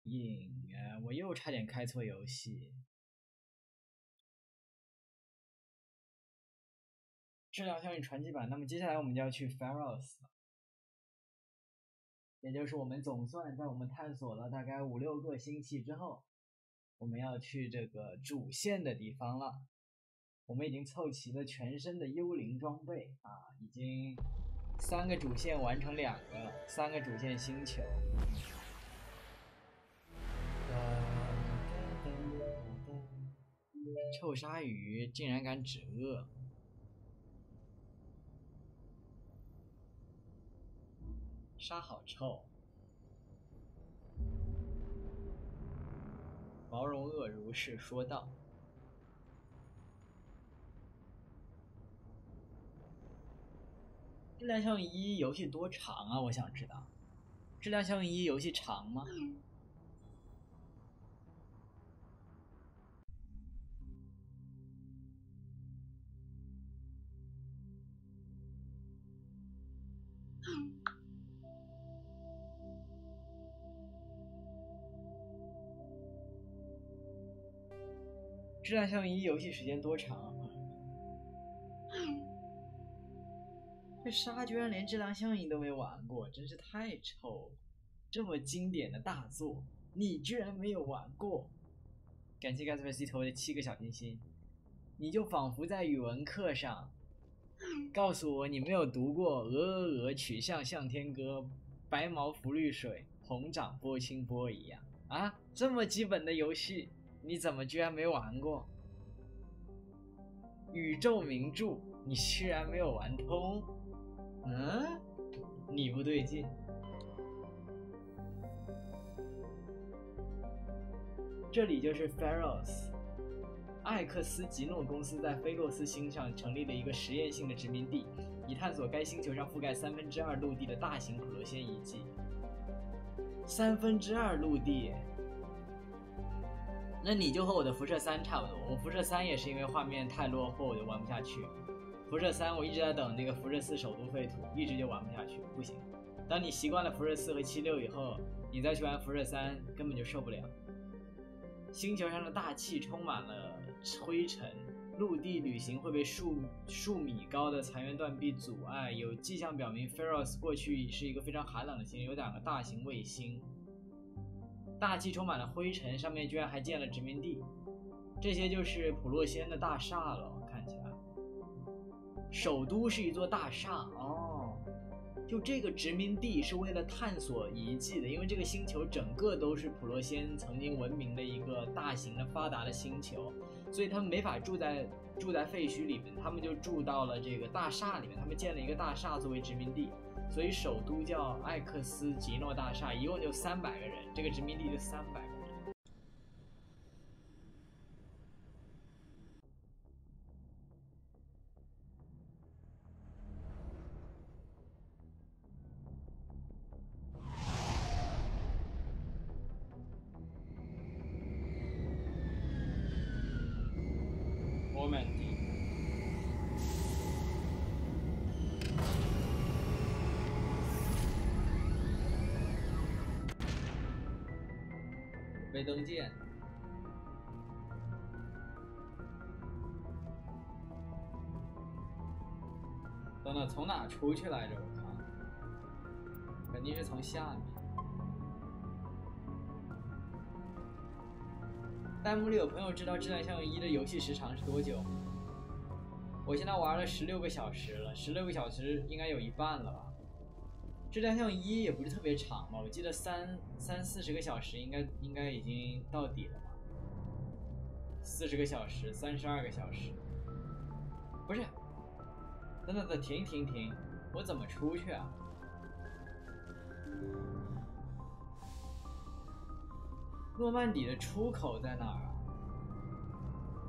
应，我又差点开错游戏。质量效应传奇版。那么接下来我们就要去 Pharos 了，也就是我们总算在我们探索了大概5、6个星期之后，我们要去这个主线的地方了。我们已经凑齐了全身的幽灵装备啊，已经3个主线完成2个，3个主线星球。臭鲨鱼竟然敢止饿，沙好臭。毛绒鳄如是说道。质量效应1游戏多长啊？我想知道。质量效应1游戏长吗？质量效应1游戏时间多长啊？这鲨居然连质量效应都没玩过，真是太臭了！这么经典的大作，你居然没有玩过！感谢 Gatsby 投的7个小心心，你就仿佛在语文课上告诉我你没有读过鹅曲项向天歌，白毛浮绿水，红掌拨清波一样啊！这么基本的游戏，你怎么居然没玩过？宇宙名著，你居然没有玩通？你不对劲。这里就是 Pharos， 艾克斯吉诺公司在菲洛斯星上成立了一个实验性的殖民地，以探索该星球上覆盖2/3陆地的大型普罗仙遗迹。2/3陆地，那你就和我的辐射3差不多。我辐射3也是因为画面太落后，我就玩不下去。辐射3我一直在等那个辐射4首都废土，一直就玩不下去，不行。当你习惯了辐射4和76以后，你再去玩辐射3根本就受不了。星球上的大气充满了灰尘，陆地旅行会被数米高的残垣断壁阻碍，有迹象表明 Pharos 过去是一个非常寒冷的星，有2个大型卫星。大气充满了灰尘，上面居然还建了殖民地，这些就是普洛仙的大厦了，看起来。首都是一座大厦哦，就这个殖民地是为了探索遗迹的，因为这个星球整个都是普洛仙曾经文明的一个大型的发达的星球，所以他们没法住在废墟里面，他们就住到了这个大厦里面，他们建了一个大厦作为殖民地，所以首都叫艾克斯吉诺大厦，一共就300个人，这个殖民地就300个人。我们微登舰，等等，从哪出去来着？我看，肯定是从下面。弹幕里有朋友知道《质量效应1》的游戏时长是多久？我现在玩了16个小时了，16个小时应该有一半了吧？质量效应1也不是特别长吧？我记得30-40个小时应该已经到底了吧？40个小时，32个小时，不是？等，停！我怎么出去啊？诺曼底的出口在哪儿啊？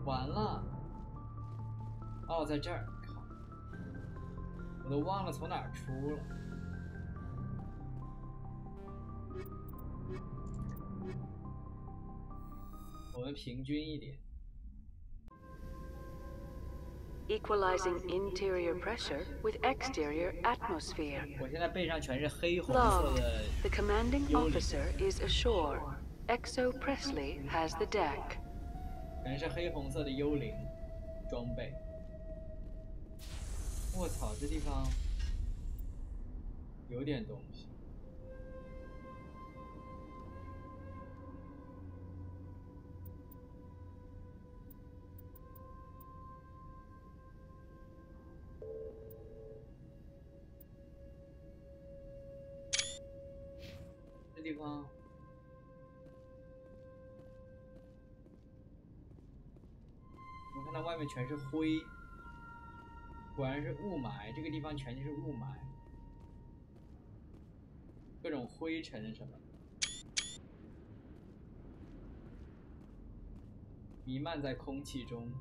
完了！哦，在这儿！靠，我都忘了从哪儿出了。我们平均一点。Equalizing interior pressure with exterior atmosphere. 我现在背上全是黑红色的。The commanding officer is ashore. Exo Presley has the deck. 全是黑红色的幽灵装备。我操，这地方有点东西。这地方。 我看到外面全是灰，果然是雾霾。这个地方全就是雾霾，各种灰尘什么的弥漫在空气中。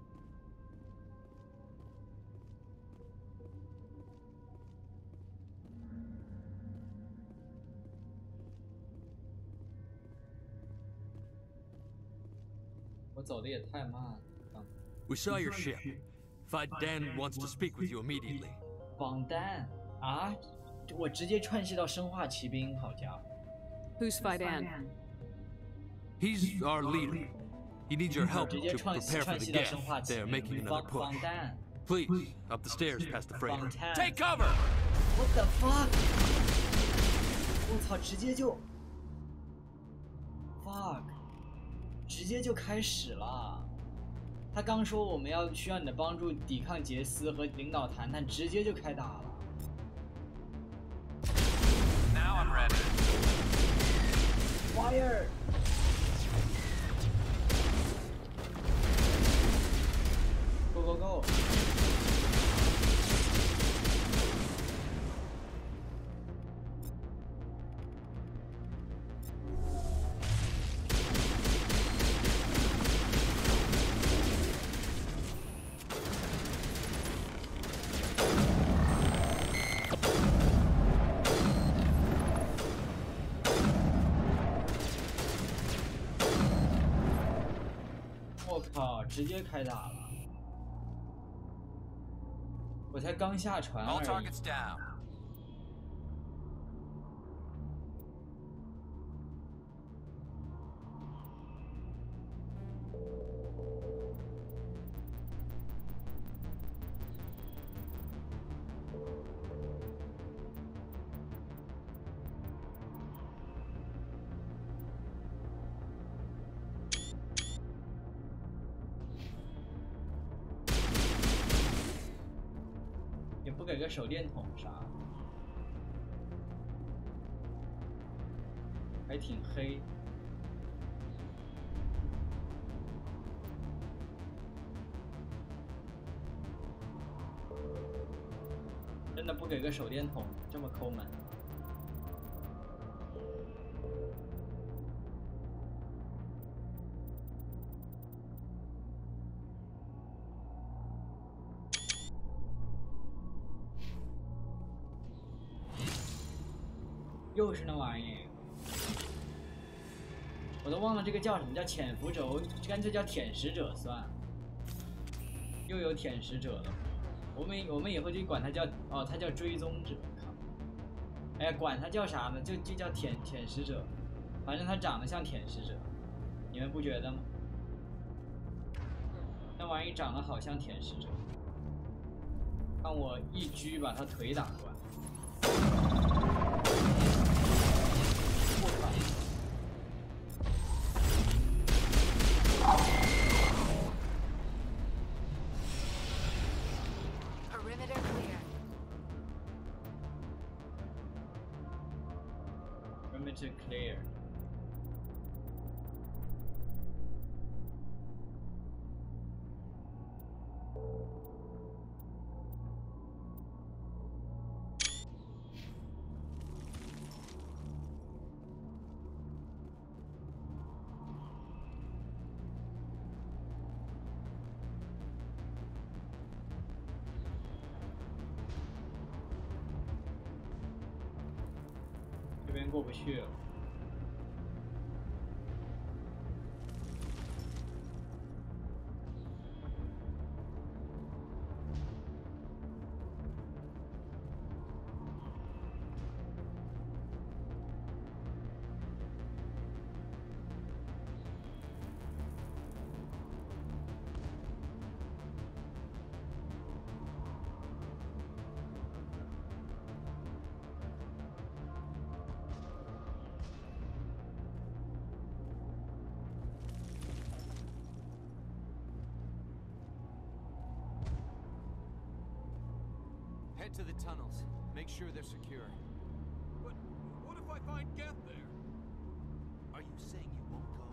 我走的也太慢了。 We saw your ship. Dan wants to speak with you immediately. 仿丹啊！我直接串系到生化骑兵，好家伙 Who's Dan? He's our leader. He needs your help 直接 to 串 prepare for 系 the 到生化 gas. 骑 They are 兵。 making another 仿 push. 丹 Please, up the stairs past the freighter. 仿丹 Take cover! What the fuck！ 我操，直接就 fuck， 直接就开始了。他刚说我们需要你的帮助抵抗杰斯和领导谈谈，直接就开打了。Now I'm ready. Fire！ Go go go！ 我靠，直接开打了！我才刚下船 All 而已。 targets down. 也不给个手电筒啥的，还挺黑。真的不给个手电筒，这么抠门。又是那玩意，我都忘了这个叫什么，叫潜伏者，我干脆叫舔食者算了。又有舔食者了，我们以后就管他叫他叫追踪者。靠，哎呀，管他叫啥呢？就叫舔食者，反正他长得像舔食者，你们不觉得吗？那玩意长得好像舔食者，看我一狙把他腿打断。 Perimeter clear. Perimeter clear. .这边过不去了。Head to the tunnels. Make sure they're secure. But what if I find Geth there? Are you saying you won't go?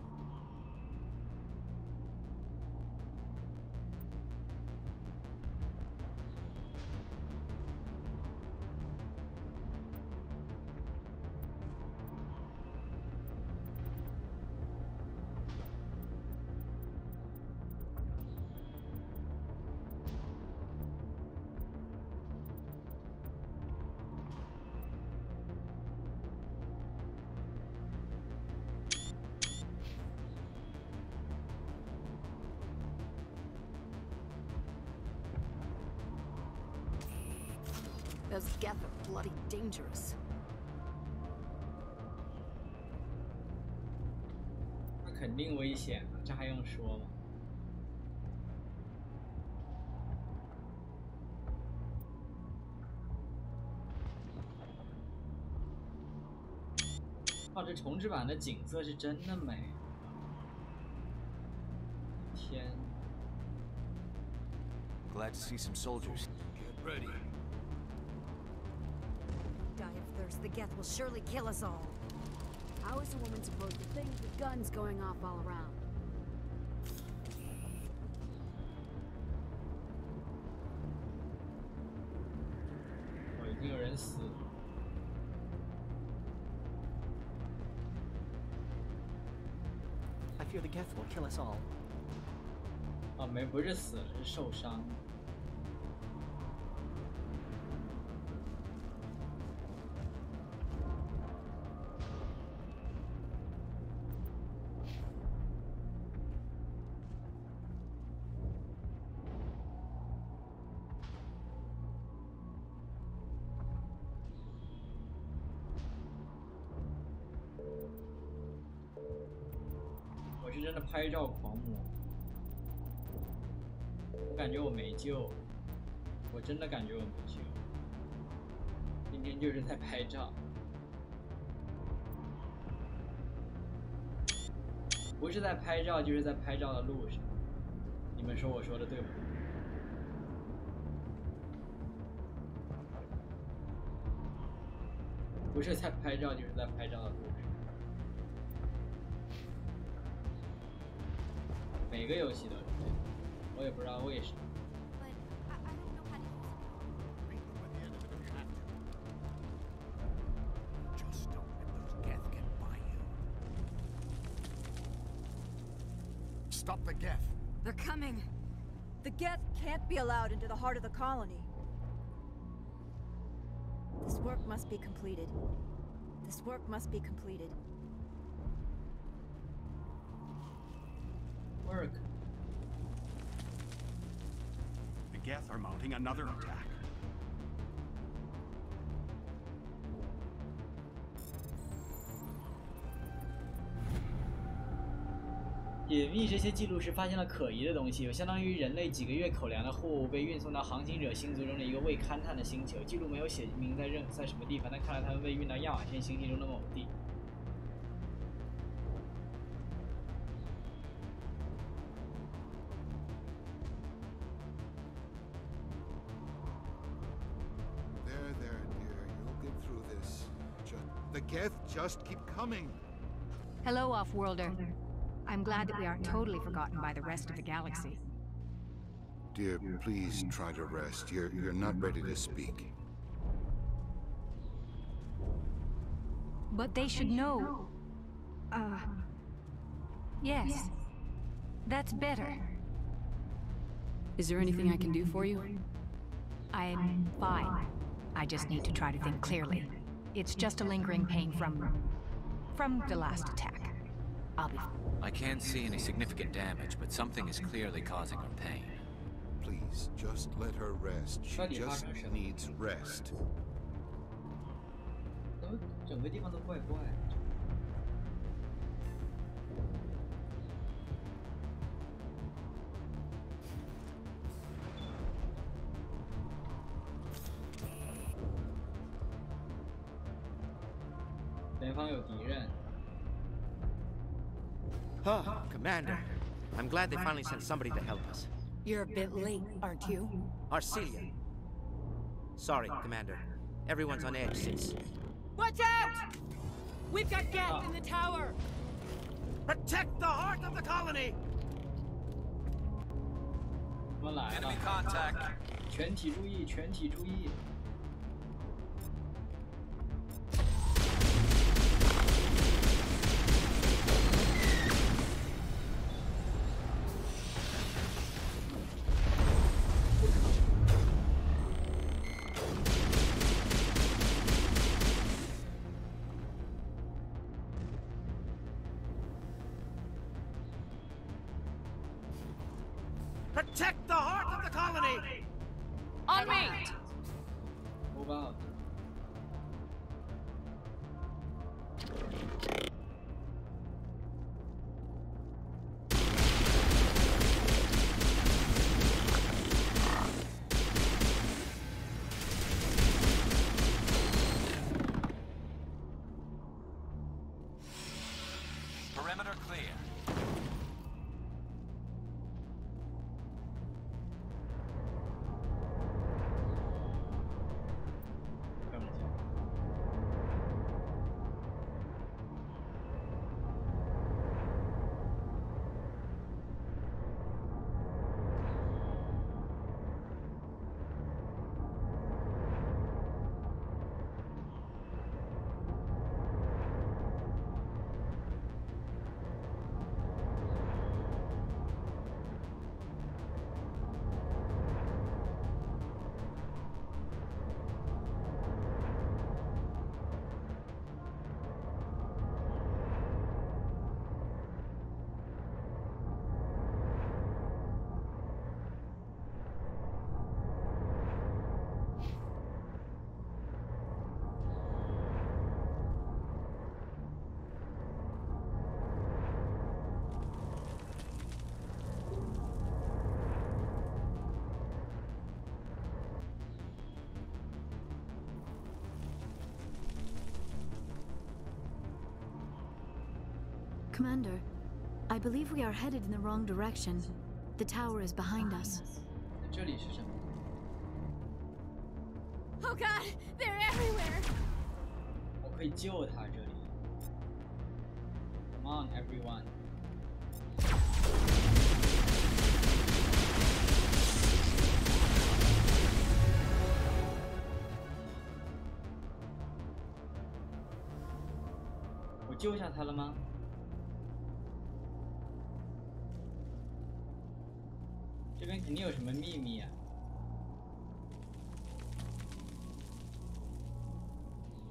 Those Geth are bloody dangerous. 那肯定危险啊，这还用说吗？哦，这重置版的景色是真的美。天。 Glad to see some soldiers. Get ready. Die of thirst, the Geth will surely kill us all. How is a woman supposed to think with guns going off all around? 哦，已经有人死了。 I fear the Geth will kill us all. 哦，没，不是死了，是受伤。我是真的拍照狂魔。 我感觉我没救，我真的感觉我没救。今天就是在拍照，不是在拍照，就是在拍照的路上。你们说我说的对不对？不是在拍照，就是在拍照的路上。每个游戏都是这样。 我也不知道为什么。Beat them by the end of it if you have to. Just don't let those Geth get by you. Stop the Geth. They're coming. The Geth can't be allowed into the heart of the colony. This work must be completed. This work must be completed. Work. The Geth are mounting another attack. 隐秘这些记录时发现了可疑的东西，有相当于人类几个月口粮的货物被运送到航行者星族中的一个未勘探的星球。记录没有写明在什么地方，但看来他们被运到亚马逊星系中的某地。 There, dear. You'll get through this. The Geth just keep coming. Hello, Off-Worlder. I'm glad that we aren't totally forgotten by the rest of the galaxy. Dear, please try to rest. You're not ready to speak. But they should know. Yes. That's better. Is there anything I can do for you? I'm fine. I just need to try to think clearly. It's just a lingering pain from the last attack. I'll be fine. I can't see any significant damage, but something is clearly causing her pain. Please, just let her rest. She just needs rest. 整个地方都怪怪的。前方有敌人。 Huh, Commander. I'm glad they finally sent somebody to help us. You're a bit late, aren't you? Arcelia. Sorry, Commander. Everyone's on edge since... Watch out! We've got Geth in the tower! Protect the heart of the colony! 我们来了 Enemy contact. 全体注意，全体注意！ Protect the heart of the colony! On me! Move out. Perimeter clear. 干不起。Commander, I believe we are headed in the wrong direction. The tower is behind us. 这里是什么？ Oh god, they're everywhere! 我可以救他这里。Come on, everyone. 我救下他了吗？这边肯定有什么秘密啊！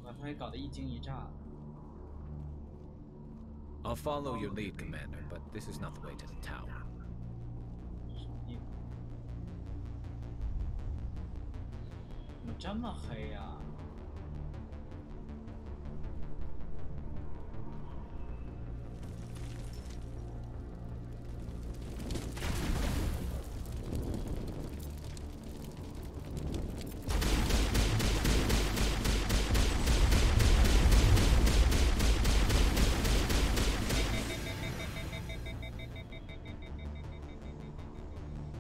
把他给搞得一惊一乍。 I'll follow your lead, Commander, but this is not the way to the tower. 怎么这么黑呀、啊？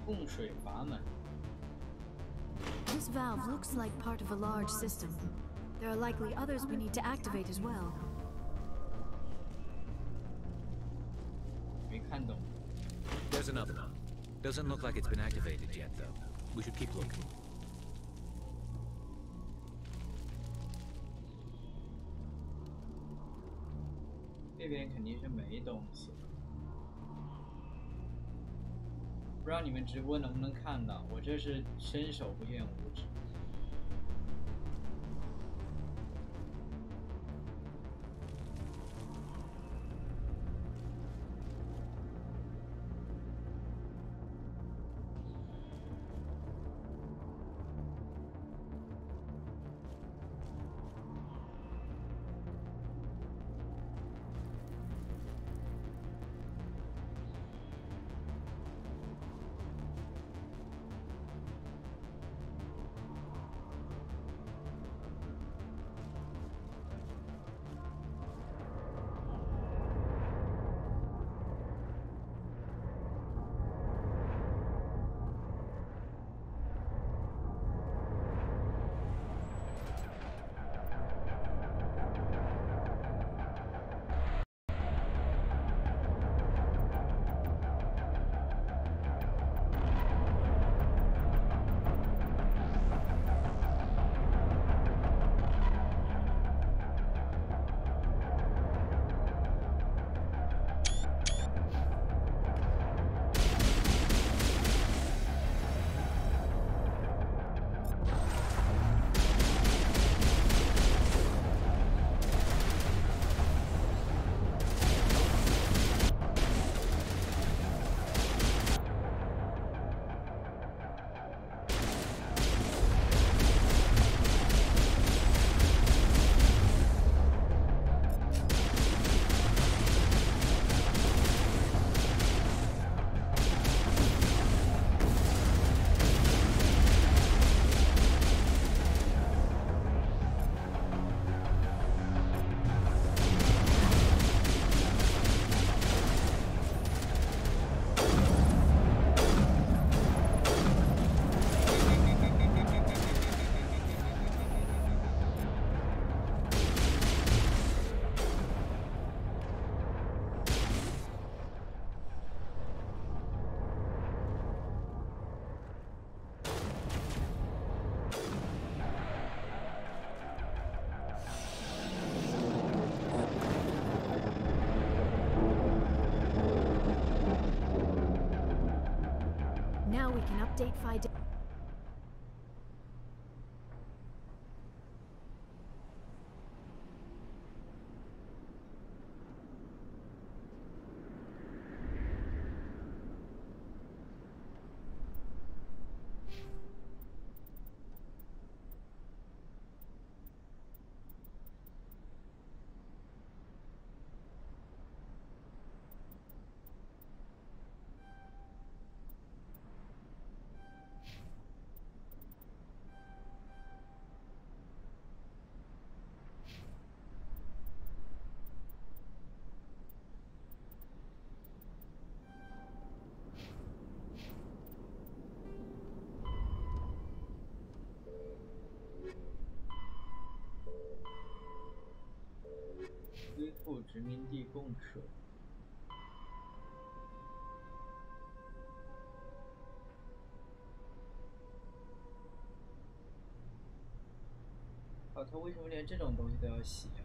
供水阀门。 This valve looks like part of a large system. There are likely others we need to activate as well. 没看懂。 There's another one. Doesn't look like it's been activated yet, though. We should keep looking. 这边肯定是没东西。 不知道你们直播能不能看到，我这是伸手不见五指。can update Fide. 恢复殖民地共处。哦，他为什么连这种东西都要洗啊？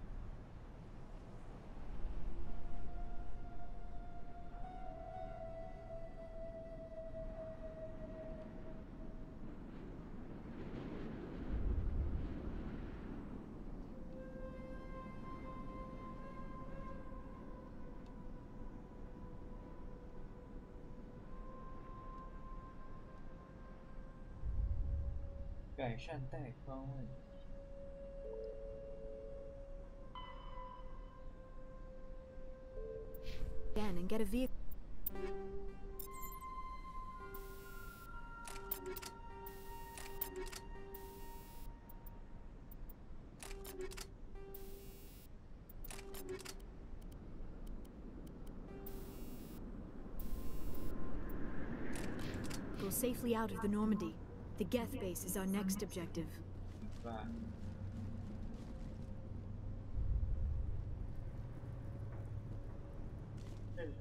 改善带宽问题。Again and get a vehicle. Go safely out of the Normandy. The Geth base is our next objective. 明白。这是什么？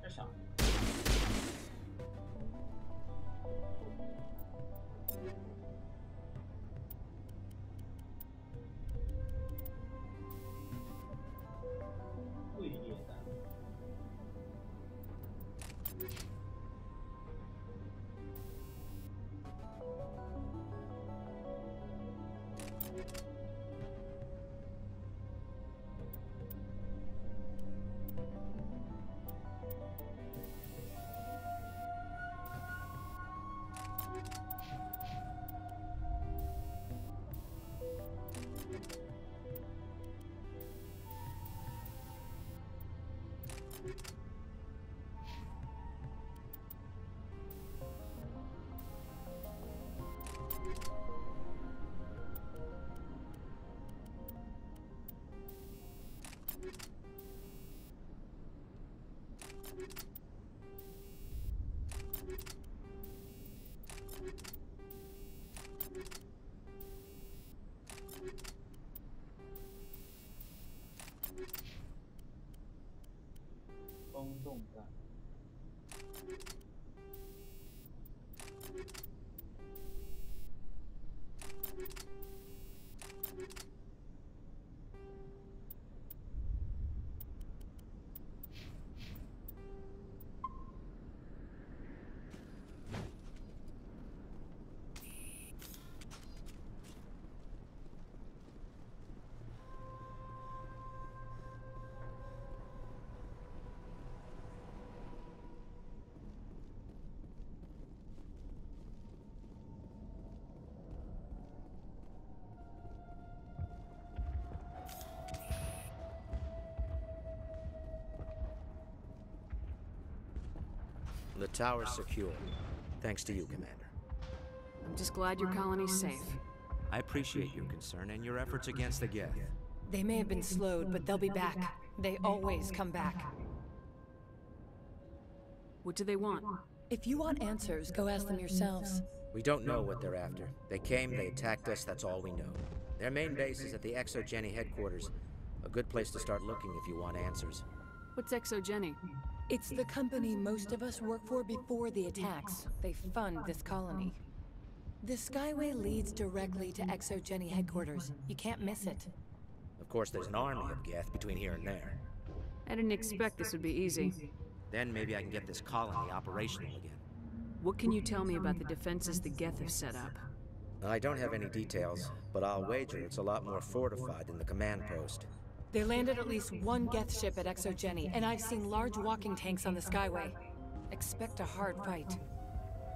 这啥？队列弹。风动弹。The tower's secure. Thanks to you, Commander. I'm just glad your colony's safe. I appreciate your concern and your efforts against the Geth. They may have been slowed, but they'll be back. They always come back. What do they want? If you want answers, go ask them yourselves. We don't know what they're after. They came, they attacked us, that's all we know. Their main base is at the Exogeny headquarters. A good place to start looking if you want answers. What's Exogeny? It's the company most of us work for before the attacks. They fund this colony. The Skyway leads directly to ExoGeni headquarters. You can't miss it. Of course, there's an army of Geth between here and there. I didn't expect this would be easy. Then maybe I can get this colony operational again. What can you tell me about the defenses the Geth have set up? I don't have any details, but I'll wager it's a lot more fortified than the command post. They landed at least one Geth ship at ExoGeni, and I've seen large walking tanks on the Skyway. Expect a hard fight.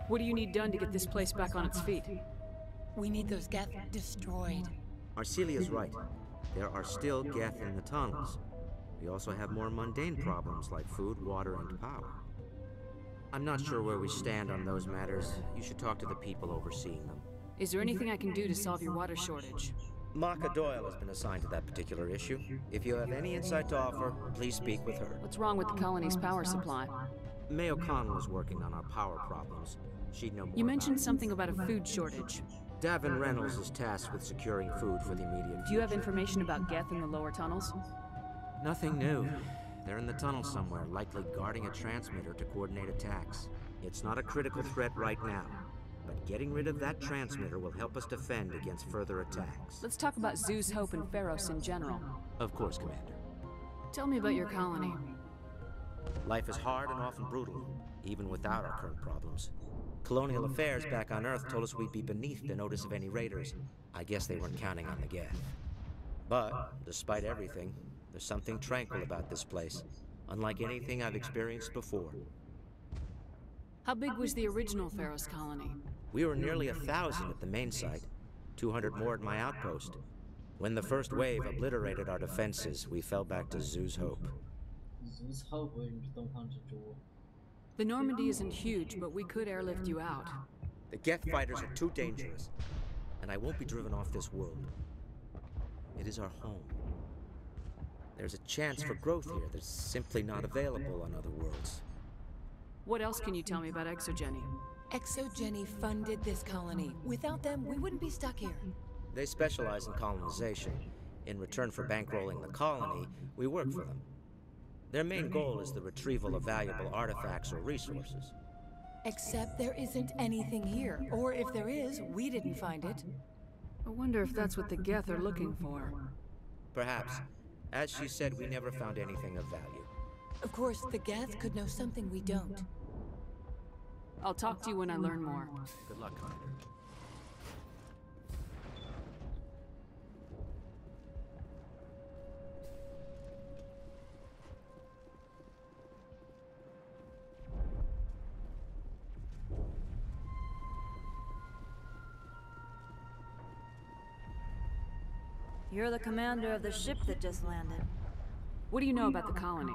What do you need done to get this place back on its feet? We need those Geth destroyed. Arcelia's right. There are still Geth in the tunnels. We also have more mundane problems like food, water, and power. I'm not sure where we stand on those matters. You should talk to the people overseeing them. Is there anything I can do to solve your water shortage? Maka Doyle has been assigned to that particular issue. If you have any insight to offer, please speak with her. What's wrong with the colony's power supply? May O'Connell is working on our power problems. She'd know more. You mentioned something about a food shortage. Davin Reynolds is tasked with securing food for the immediate Do you have future. information about Geth in the lower tunnels? Nothing new. They're in the tunnel somewhere, likely guarding a transmitter to coordinate attacks. It's not a critical threat right now, but getting rid of that transmitter will help us defend against further attacks. Let's talk about Zeus, Hope, and Pharos in general. Of course, Commander. Tell me about your colony. Life is hard and often brutal, even without our current problems. Colonial affairs back on Earth told us we'd be beneath the notice of any raiders. I guess they weren't counting on the Geth. But, despite everything, there's something tranquil about this place, unlike anything I've experienced before. How big was the original Pharos colony? We were nearly 1,000 at the main site, 200 more at my outpost. When the first wave obliterated our defenses, we fell back to Zeus Hope. Zeus Hope 为什么是东方之珠？ The Normandy isn't huge, but we could airlift you out. The Geth fighters are too dangerous, and I won't be driven off this world. It is our home. There's a chance for growth here that's simply not available on other worlds. What else can you tell me about ExoGeni? ExoGeni funded this colony. Without them, we wouldn't be stuck here. They specialize in colonization. In return for bankrolling the colony, we work for them. Their main goal is the retrieval of valuable artifacts or resources. Except there isn't anything here. Or if there is, we didn't find it. I wonder if that's what the Geth are looking for. Perhaps. As she said, we never found anything of value. Of course, the Geth could know something we don't. I'll talk to you when I learn more. Good luck, Commander. You're the commander of the ship that just landed. What do you know about the colony?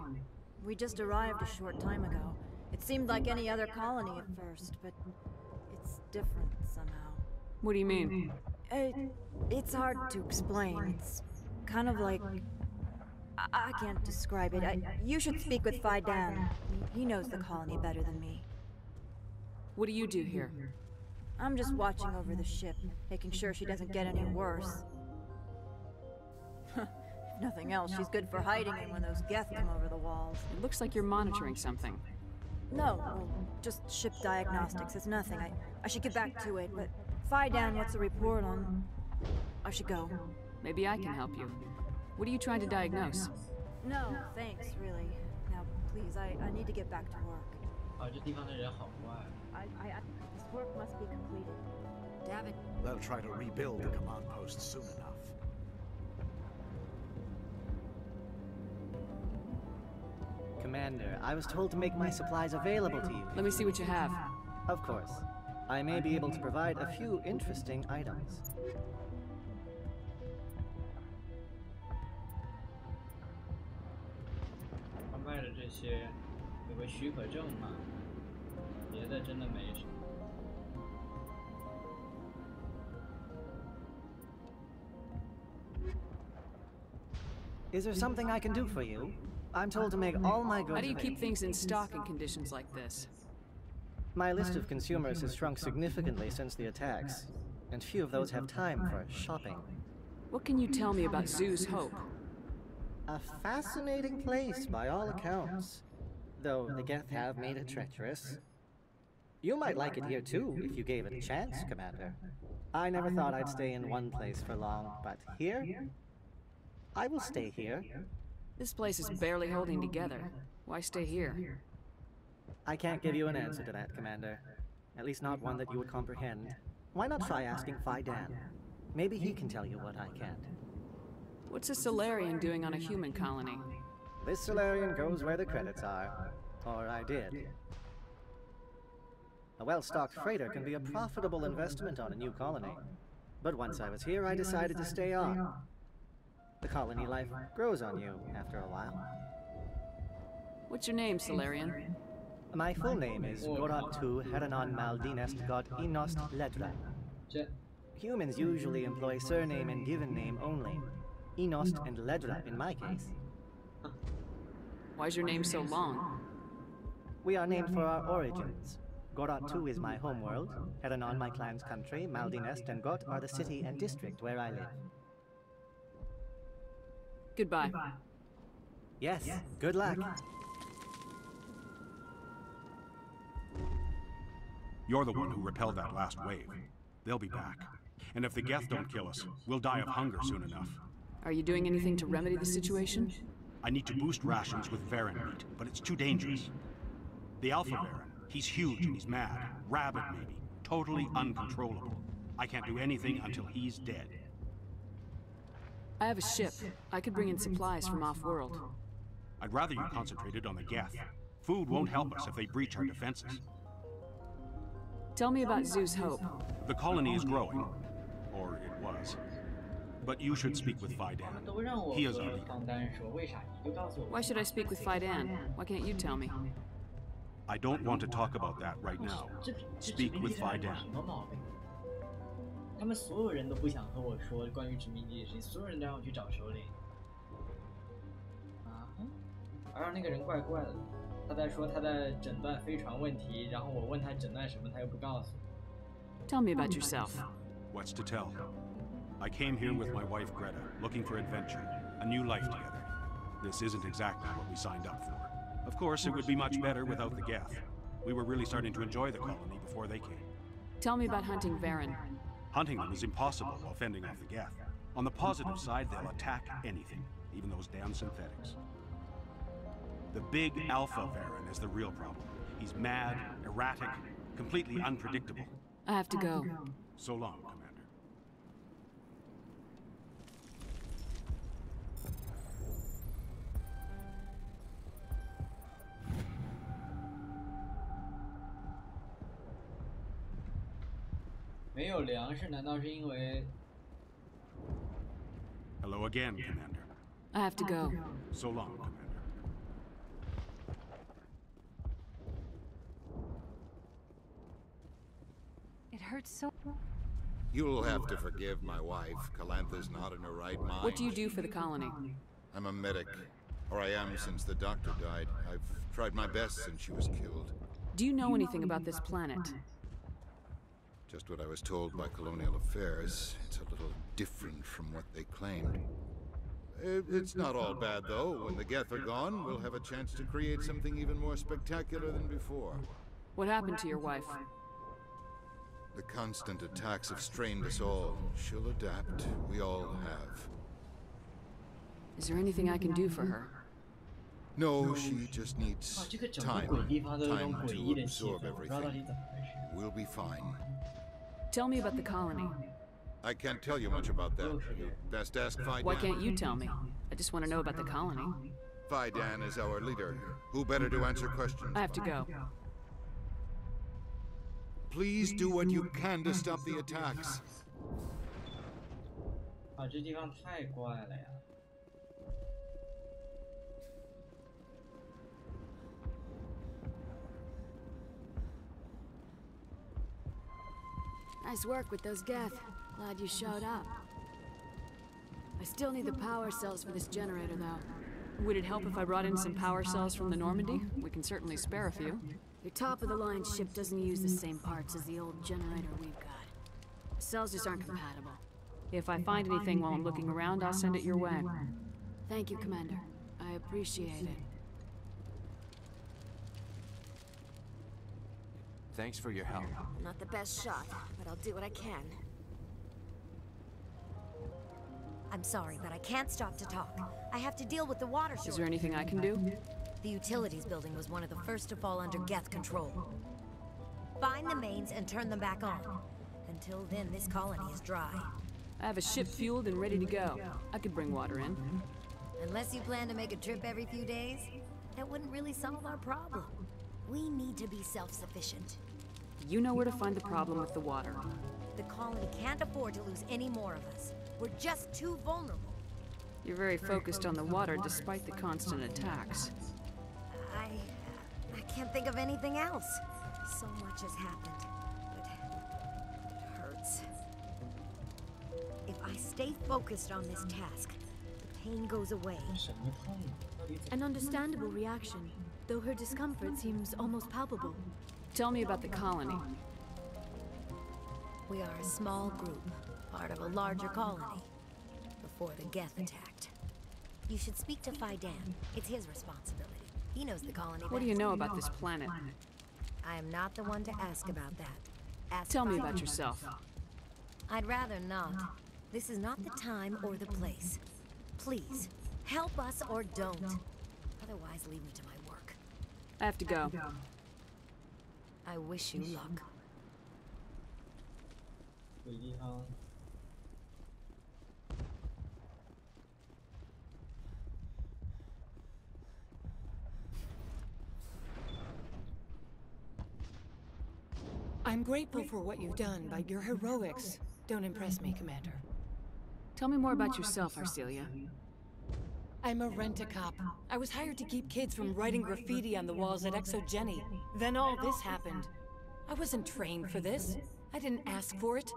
We just arrived a short time ago. It seemed like any other colony at first, but it's different somehow. What do you mean? It's hard to explain. It's kind of like... I can't describe it. You should speak with Phi Dan. He knows the colony better than me. What do you do here? I'm just watching over the ship, making sure she doesn't get any worse. If nothing else, she's good for hiding in when those Geth come over the walls. It looks like you're monitoring something. No, well, just ship diagnostics. It's nothing. I should get back to it, but Phi Dan wants a report on... I should go. Maybe I can help you. What are you trying to diagnose? No, thanks, really. Now, please, I need to get back to work. 啊，这地方的人好怪。This work must be completed. David. They'll try to rebuild the command post soon enough. Commander, I was told to make my supplies available to you. Let me see what you have. Of course. I may be able to provide a few interesting items. 他卖的这些有个许可证嘛，别的真的没什么。 Is there something I can do for you? I'm told to make all my goods. How do you keep things in stock in conditions like this? My list of consumers has shrunk significantly since the attacks, and few of those have time for shopping. What can you tell me about Zeus Hope? A fascinating place by all accounts, though the Geth have made it treacherous. You might like it here too, if you gave it a chance, Commander. I never thought I'd stay in one place for long, but here? I will stay here. This place is barely holding together. Why stay here? I can't give you an answer to that, Commander. At least not one that you would comprehend. Why not try asking Phi Dan? Maybe he can tell you what I can't. What's a Solarian doing on a human colony? This Solarian goes where the credits are. Or I did. A well-stocked freighter can be a profitable investment on a new colony. But once I was here, I decided to stay on. The colony life grows on you after a while. What's your name, Solarian? My full name is Goratu Heranon Maldinest God Inost Ledra. Humans usually employ surname and given name only. Inost and Ledra in my case. Why's your name so long? We are named for our origins. Goratu is my homeworld, Heranon my clan's country, Maldinest and Got are the city and district where I live. Goodbye. Yes, good luck. You're the one who repelled that last wave. They'll be back. And if the Geth don't kill us, we'll die of hunger soon enough. Are you doing anything to remedy the situation? I need to boost rations with Varen meat, but it's too dangerous. The Alpha Varen, he's huge and he's mad. Rabid, maybe. Totally uncontrollable. I can't do anything until he's dead. I have a ship. I could bring in supplies from off-world. I'd rather you concentrated on the Geth. Food won't help us if they breach our defenses. Tell me about Zoo's Hope. The colony is growing. Or it was. But you should speak with Phi Dan. He is our leader. Why should I speak with Phi Dan? Why can't you tell me? I don't want to talk about that right now. Speak with Phi Dan. 他们所有人都不想和我说关于殖民地的事情，所有人都让我去找首领。啊，而让那个人怪怪的，他在说他在诊断飞船问题，然后我问他诊断什么，他又不告诉我。Tell me about yourself. What's to tell? I came here with my wife Greta, looking for adventure, a new life together. This isn't exactly what we signed up for. Of course, it would be much better without the Geth. We were really starting to enjoy the colony before they came. Tell me about hunting Varen. Hunting them is impossible while fending off the Geth. On the positive side, they'll attack anything, even those damn synthetics. The big Alpha Varen is the real problem. He's mad, erratic, completely unpredictable. I have to go. So long, Commander. 没有粮食，难道是因为 Hello again, Commander. I have to go. So long, Commander. It hurts so. You'll have to forgive my wife. Calantha's not in her right mind. What do you do for the colony? I'm a medic. Or I am since the doctor died. I've tried my best since she was killed. Do you know anything about this planet? Just what I was told by Colonial Affairs. It's a little different from what they claimed. It's not all bad, though. When the Geth are gone, we'll have a chance to create something even more spectacular than before. What happened to your wife? The constant attacks have strained us all. She'll adapt. We all have. Is there anything I can do for her? No, she just needs time. Time to absorb everything. We'll be fine. Tell me about the colony. I can't tell you much about that. You best ask Phi Dan. Why can't you tell me? I just want to know about the colony. Phi Dan is our leader. Who better to answer questions? I have to go. Please do what you can to stop the attacks. 啊，这地方太怪了呀！ Nice work with those Geth. Glad you showed up. I still need the power cells for this generator, though. Would it help if I brought in some power cells from the Normandy? We can certainly spare a few. Your top-of-the-line ship doesn't use the same parts as the old generator we've got. The cells just aren't compatible. If I find anything while I'm looking around, I'll send it your way. Thank you, Commander. I appreciate it. Thanks for your help. I'm not the best shot, but I'll do what I can. I'm sorry, but I can't stop to talk. I have to deal with the water shortage. Is there anything I can do? The utilities building was one of the first to fall under Geth control. Find the mains and turn them back on. Until then, this colony is dry. I have a ship fueled and ready to go. I could bring water in. Unless you plan to make a trip every few days, that wouldn't really solve our problem. We need to be self-sufficient. You know where to find the problem with the water. The colony can't afford to lose any more of us. We're just too vulnerable. You're very focused on the water despite the constant attacks. I can't think of anything else. So much has happened, but it hurts. If I stay focused on this task, the pain goes away. An understandable reaction, though her discomfort seems almost palpable. Tell me about the colony. We are a small group, part of a larger colony, before the Geth attacked. You should speak to Faidan. It's his responsibility. He knows the colony best. What do you know about this planet? I am not the one to ask about that. Tell me about yourself. I'd rather not. This is not the time or the place. Please, help us or don't. Otherwise, leave me to my work. I have to go. I wish you luck. I'm grateful for what you've done, but your heroics don't impress me, Commander. Tell me more about yourself, Arcelia. I'm a rent-a-cop. I was hired to keep kids from writing graffiti on the walls at Exogeny. Then all this happened. I wasn't trained for this. I didn't ask for it.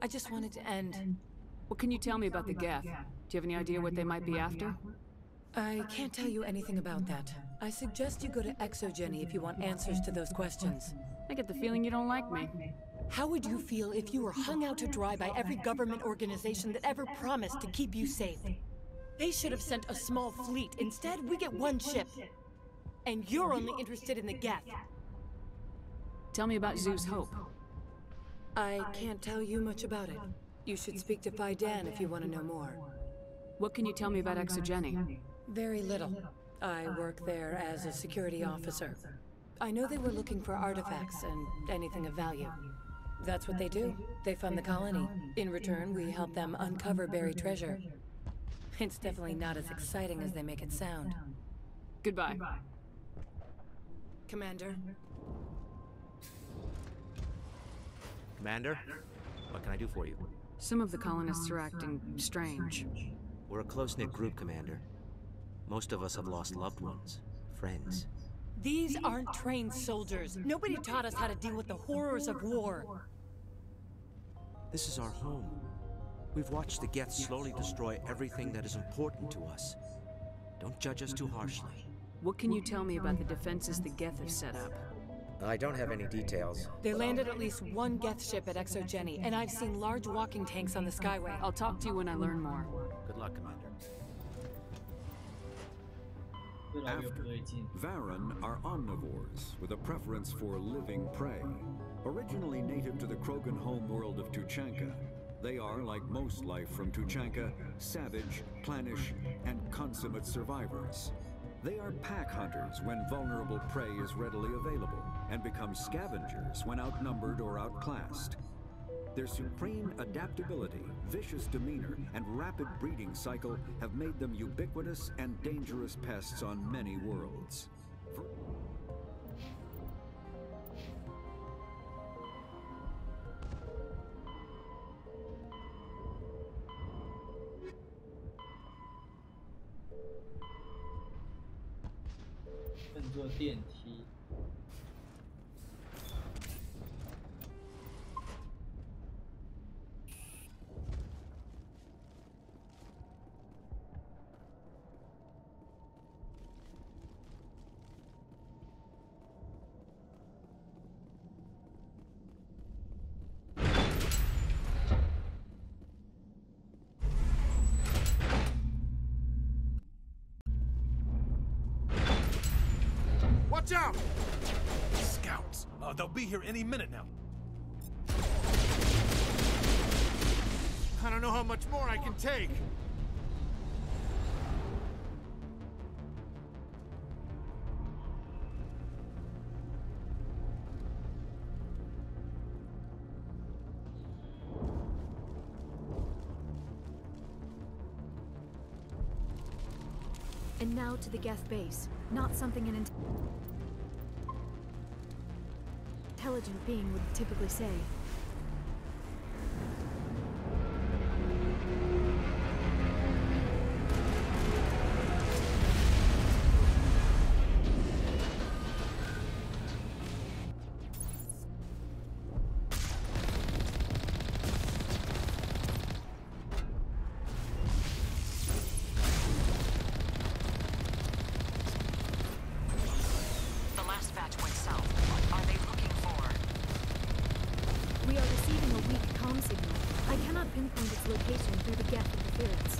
I just wanted to end. What can you tell me about the Geth? Do you have any idea what they might be after? I can't tell you anything about that. I suggest you go to Exogeny if you want answers to those questions. I get the feeling you don't like me. How would you feel if you were hung out to dry by every government organization that ever promised to keep you safe? They should have sent a small fleet. Instead, we get one ship. And you're only interested in the Geth. Tell me about Zoo's Hope. I can't tell you much about it. You should speak to Faidan if you want to know more. What can you tell me about Exogeny? Very little. I work there as a security officer. I know they were looking for artifacts and anything of value. That's what they do. They fund the colony. In return, we help them uncover buried treasure. It's definitely not as exciting as they make it sound. Goodbye. Commander. Commander, what can I do for you? Some of the colonists are acting strange. We're a close-knit group, Commander. Most of us have lost loved ones, friends. These aren't trained soldiers. Nobody taught us how to deal with the horrors of war. This is our home. We've watched the Geth slowly destroy everything that is important to us. Don't judge us too harshly. What can you tell me about the defenses the Geth have set up? I don't have any details. They landed at least one Geth ship at Exogeny, and I've seen large walking tanks on the Skyway. I'll talk to you when I learn more. Good luck, Commander. Varen are omnivores with a preference for living prey. Originally native to the Krogan homeworld of Tuchanka, they are, like most life from Tuchanka, savage, clannish, and consummate survivors. They are pack hunters when vulnerable prey is readily available, and become scavengers when outnumbered or outclassed. Their supreme adaptability, vicious demeanor, and rapid breeding cycle have made them ubiquitous and dangerous pests on many worlds. Watch out! Scout Scouts! They'll be here any minute now. I don't know how much more I can take. And now to the Geth base. Not something an intelligent being would typically say. We are receiving a weak comm signal. I cannot pinpoint its location through the Geth interference.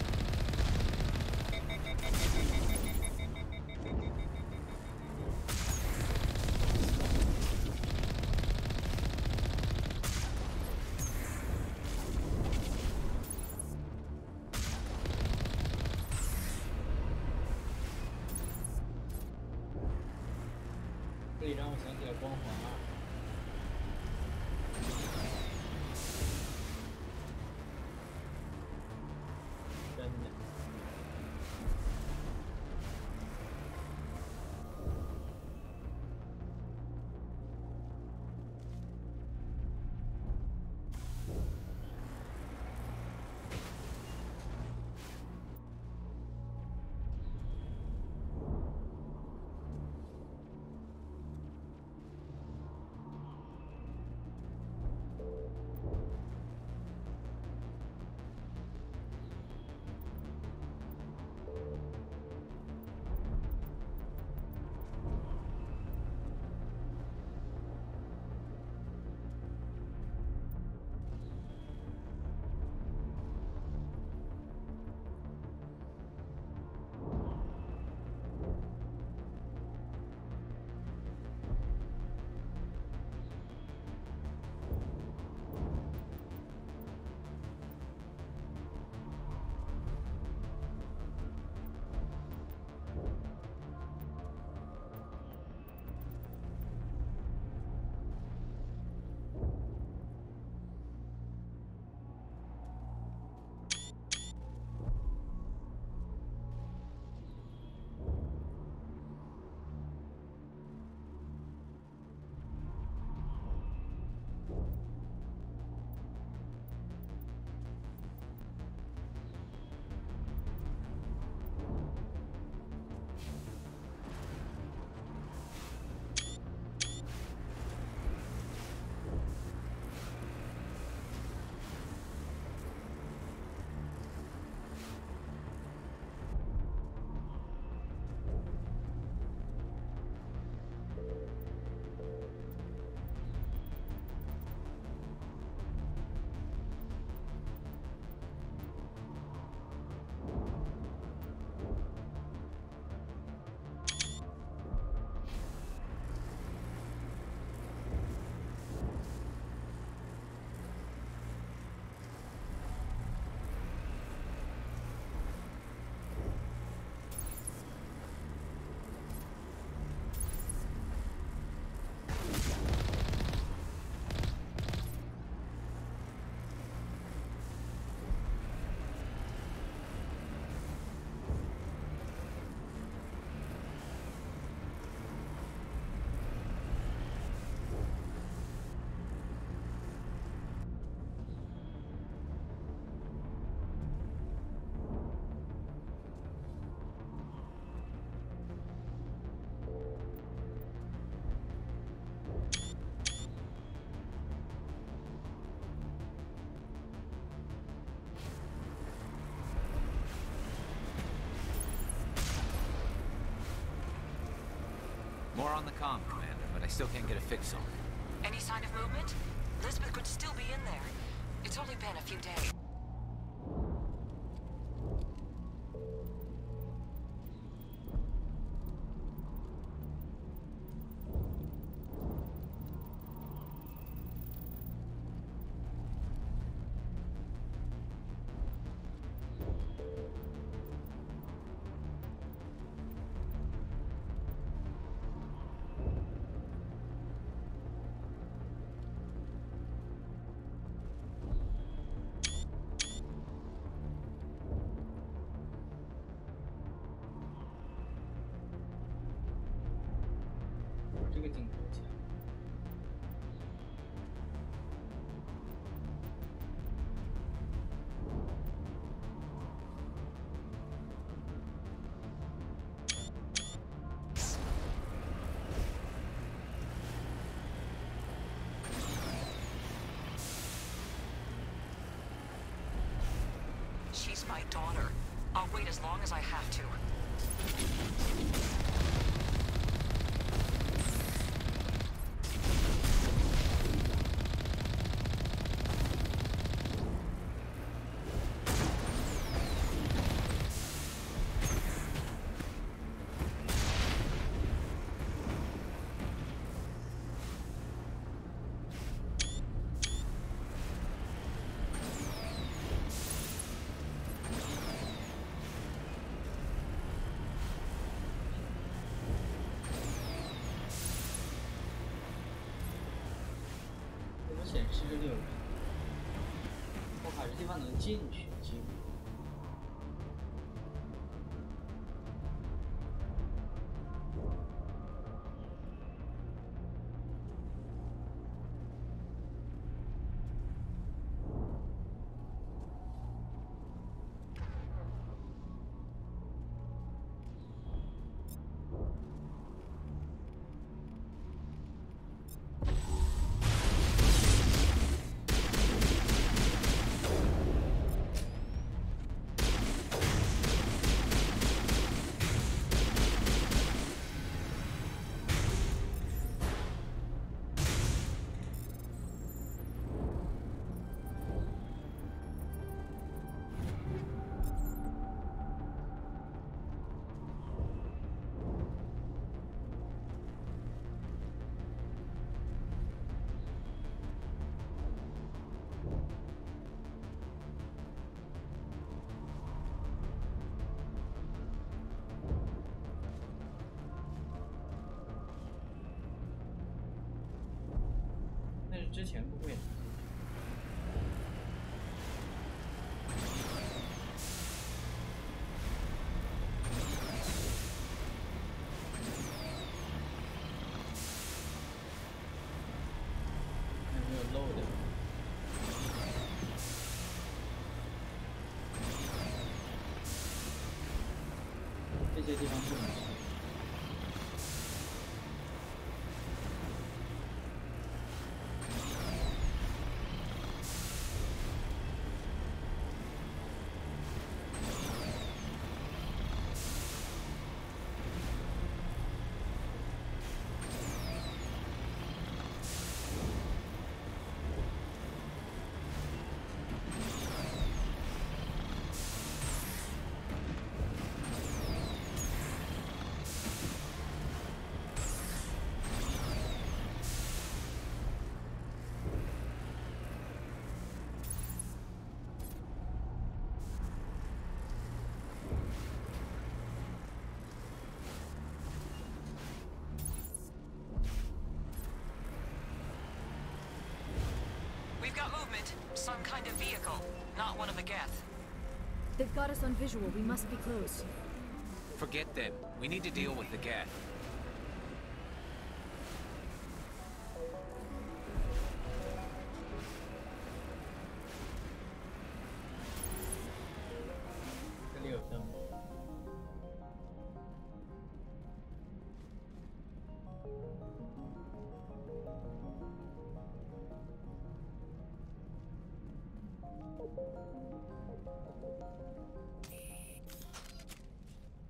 More on the comm, Commander, but I still can't get a fix on it. Any sign of movement? Elizabeth could still be in there. It's only been a few days. my daughter. I'll wait as long as I have to.显示着6人，我靠，这地方能进去，几乎。但是之前不会。还没有漏的。这些地方不能。 We've got movement. Some kind of vehicle. Not one of the Geth. They've got us on visual. We must be close. Forget them. We need to deal with the Geth.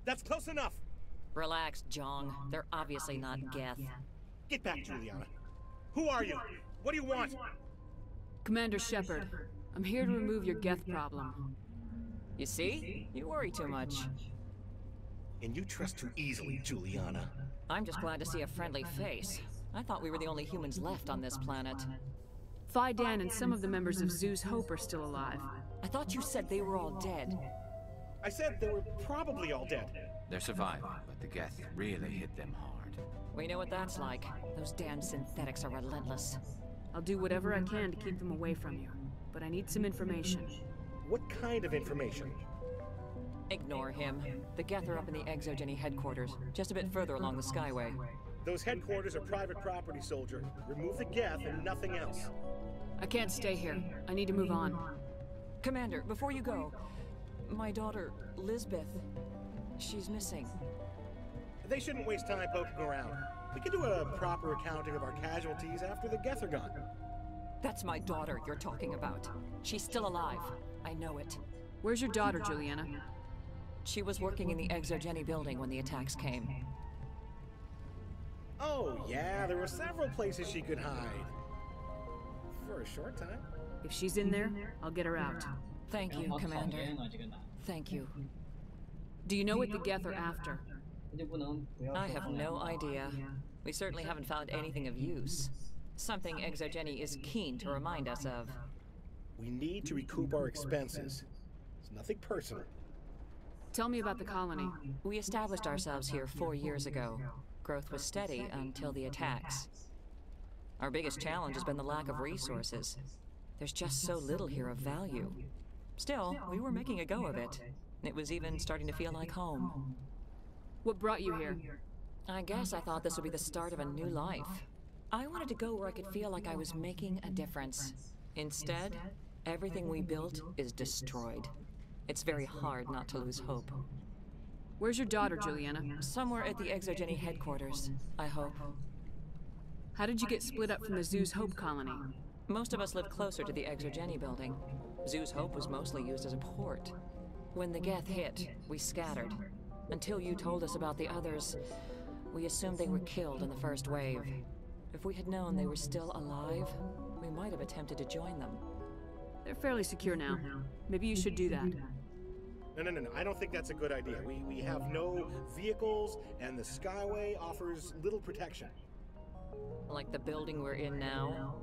That's close enough! Relax, Jong. They're obviously not Geth. Get back, Juliana. Who are you? What do you want? Commander Shepard, I'm here to remove your Geth problem. You see? You worry too much. And you trust too easily, Juliana. I'm just glad to see a friendly face. I thought we were the only humans left on this planet. Phi Dan and some of the members of Zoo's Hope are still alive. I thought you said they were all dead. I said they were probably all dead. They're surviving, but the Geth really hit them hard. We know what that's like. Those damn synthetics are relentless. I'll do whatever I can to keep them away from you, but I need some information. What kind of information? Ignore him. The Geth are up in the Exogeny headquarters, just a bit further along the Skyway. Those headquarters are private property, soldier. Remove the Geth and nothing else. I can't stay here. I need to move on. Commander, before you go, my daughter, Lisbeth, she's missing. They shouldn't waste time poking around. We can do a proper accounting of our casualties after the Geth are gone. That's my daughter you're talking about. She's still alive. I know it. Where's your daughter, Juliana? She was working in the Exogeny building when the attacks came. Oh, yeah, there were several places she could hide. For a short time. If she's in there, I'll get her out. Thank you, Commander. Thank you. Do you know what the Geth are after? I have no idea. We certainly haven't found anything of use. Something Exogeny is keen to remind us of. We need to recoup our expenses. It's nothing personal. Tell me about the colony. We established ourselves here 4 years ago. Growth was steady until the attacks. Our biggest challenge has been the lack of resources. There's just so little here of value. Still, we were making a go of it. It was even starting to feel like home. What brought you here? I guess I thought this would be the start of a new life. I wanted to go where I could feel like I was making a difference. Instead, everything we built is destroyed. It's very hard not to lose hope. Where's your daughter, Juliana? Somewhere at the Exogeny headquarters, I hope. How did you get split up from the Zoo's Hope colony? Most of us lived closer to the Exogeny building. Zoo's Hope was mostly used as a port. When the Geth hit, we scattered. Until you told us about the others, we assumed they were killed in the first wave. If we had known they were still alive, we might have attempted to join them. They're fairly secure now. Maybe you should do that. No. I don't think that's a good idea. We have no vehicles, and the Skyway offers little protection. Like the building we're in now?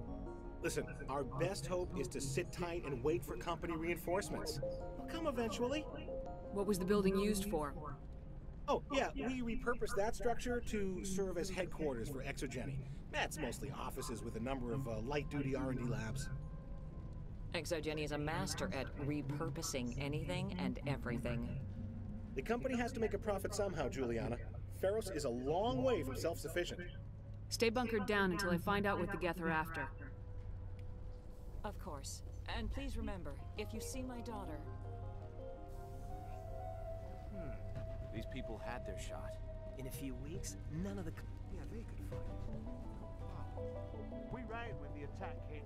Listen, our best hope is to sit tight and wait for company reinforcements. They'll come eventually. What was the building used for? Oh, yeah, we repurposed that structure to serve as headquarters for Exogeny. That's mostly offices with a number of light-duty R&D labs. Exogeny is a master at repurposing anything and everything. The company has to make a profit somehow, Juliana. Feros is a long way from self-sufficient. Stay bunkered down until I find out what the Geth are after. Of course. And please remember, if you see my daughter... These people had their shot. In a few weeks, none of the... Yeah, they could fight. Wow. We ran when the attack came.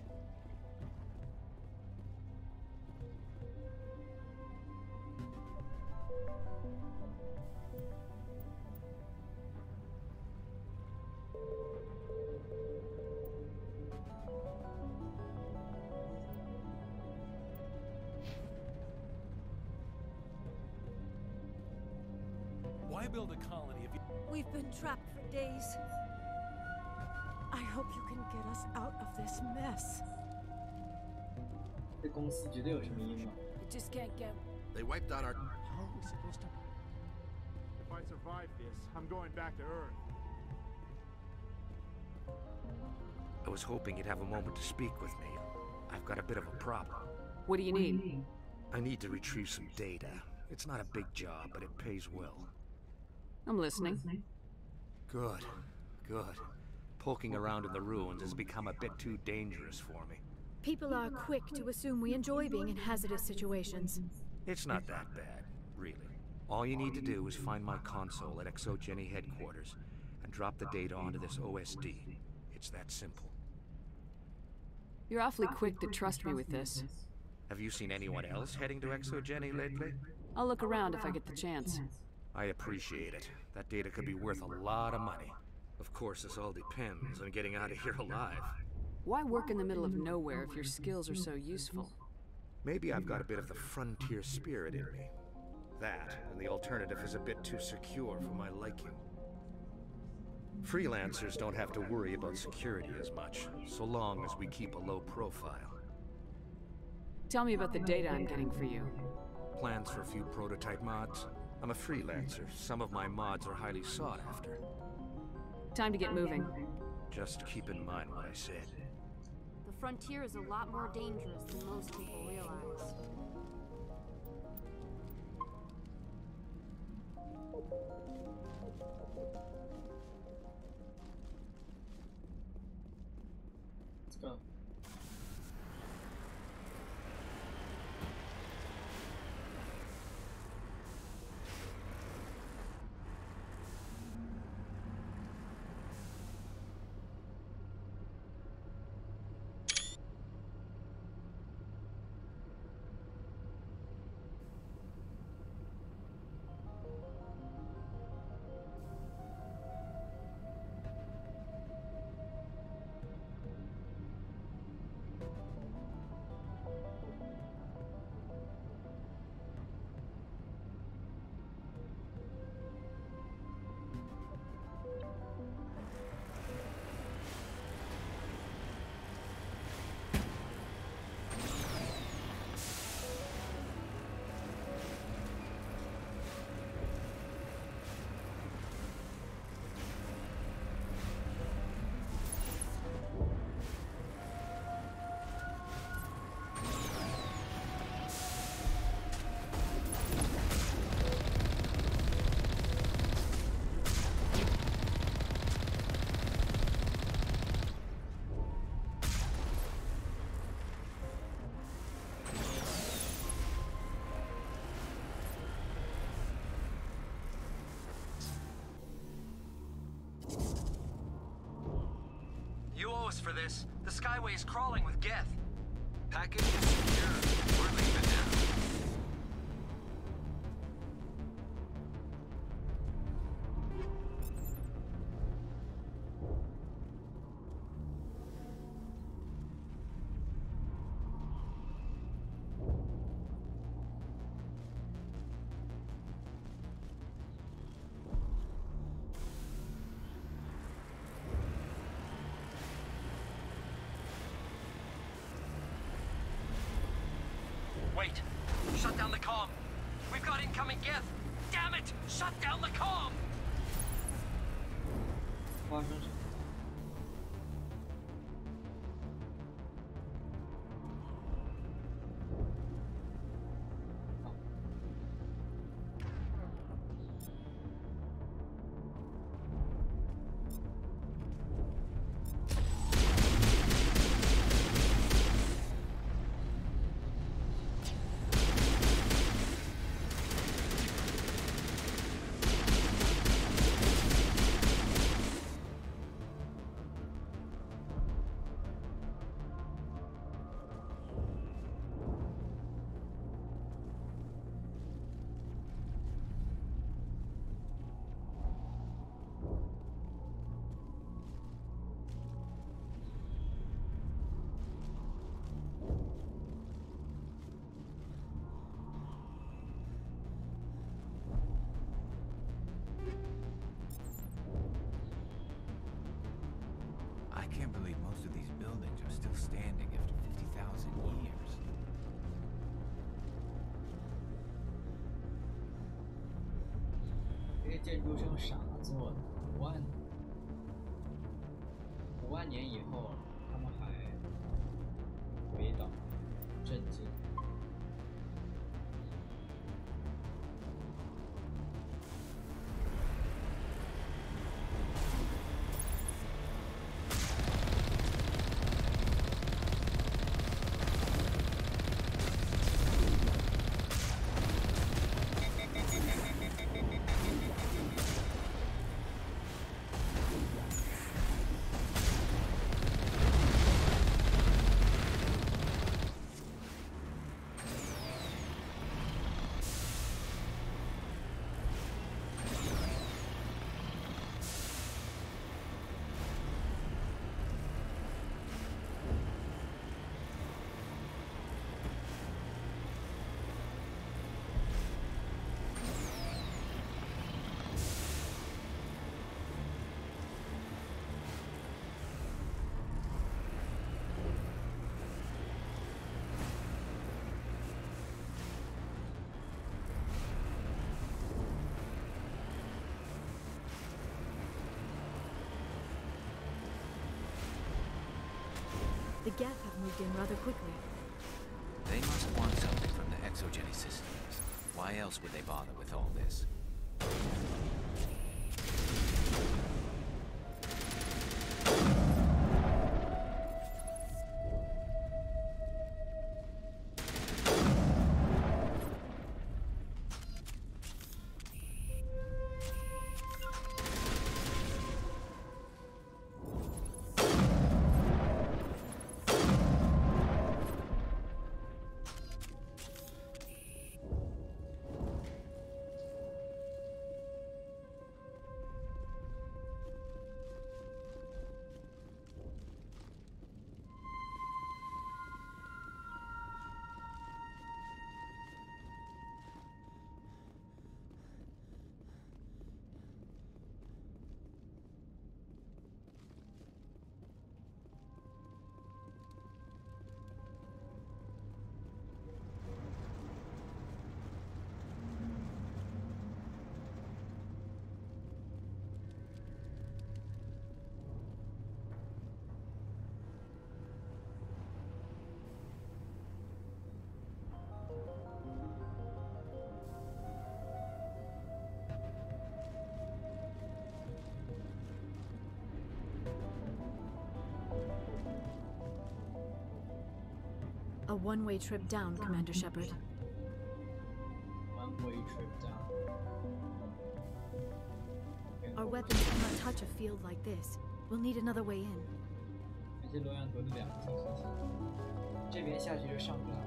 Why build a colony if you... We've been trapped for days. I hope you can get us out of this mess. The company 绝对有什么阴谋。 I just can't get... They wiped out our... How are we supposed to... If I survive this, I'm going back to Earth. I was hoping you'd have a moment to speak with me. I've got a bit of a problem. What do you need? I need to retrieve some data. It's not a big job, but it pays well. I'm listening. Good. Poking around in the ruins has become a bit too dangerous for me. People are quick to assume we enjoy being in hazardous situations. It's not that bad, really. All you need to do is find my console at Exogeny headquarters and drop the data onto this OSD. It's that simple. You're awfully quick to trust me with this. Have you seen anyone else heading to Exogeny lately? I'll look around if I get the chance. I appreciate it. That data could be worth a lot of money. Of course, this all depends on getting out of here alive. Why work in the middle of nowhere if your skills are so useful? Maybe I've got a bit of the frontier spirit in me. That, and the alternative is a bit too secure for my liking. Freelancers don't have to worry about security as much, so long as we keep a low profile. Tell me about the data I'm getting for you. Plans for a few prototype mods? I'm a freelancer. Some of my mods are highly sought after. Time to get moving. Just keep in mind what I said. The frontier is a lot more dangerous than most people realize. Let's go. clothes for this. The Skyway is crawling with Geth. Package is secure. We're leaving now. Wait! Shut down the comm! We've got incoming Geth! Damn it! Shut down the comm! 发生什么？I can't believe most of these buildings are still standing after 50,000 years. 这些建筑是用啥做的？5万年以后，他们还回到震惊。The Geth have moved in rather quickly. They must want something from the exogeny systems. Why else would they bother with all this? A one-way trip down, Commander Shepard. One-way trip down. Our weapons cannot touch a field like this. We'll need another way in. 而且洛阳头的2个星核心，这边下去就上不来了。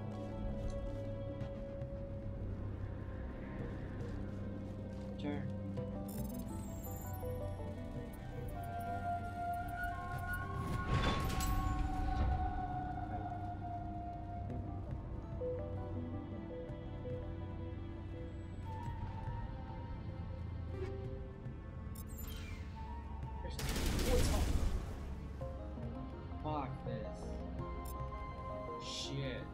这儿。 Fuck this. Shit.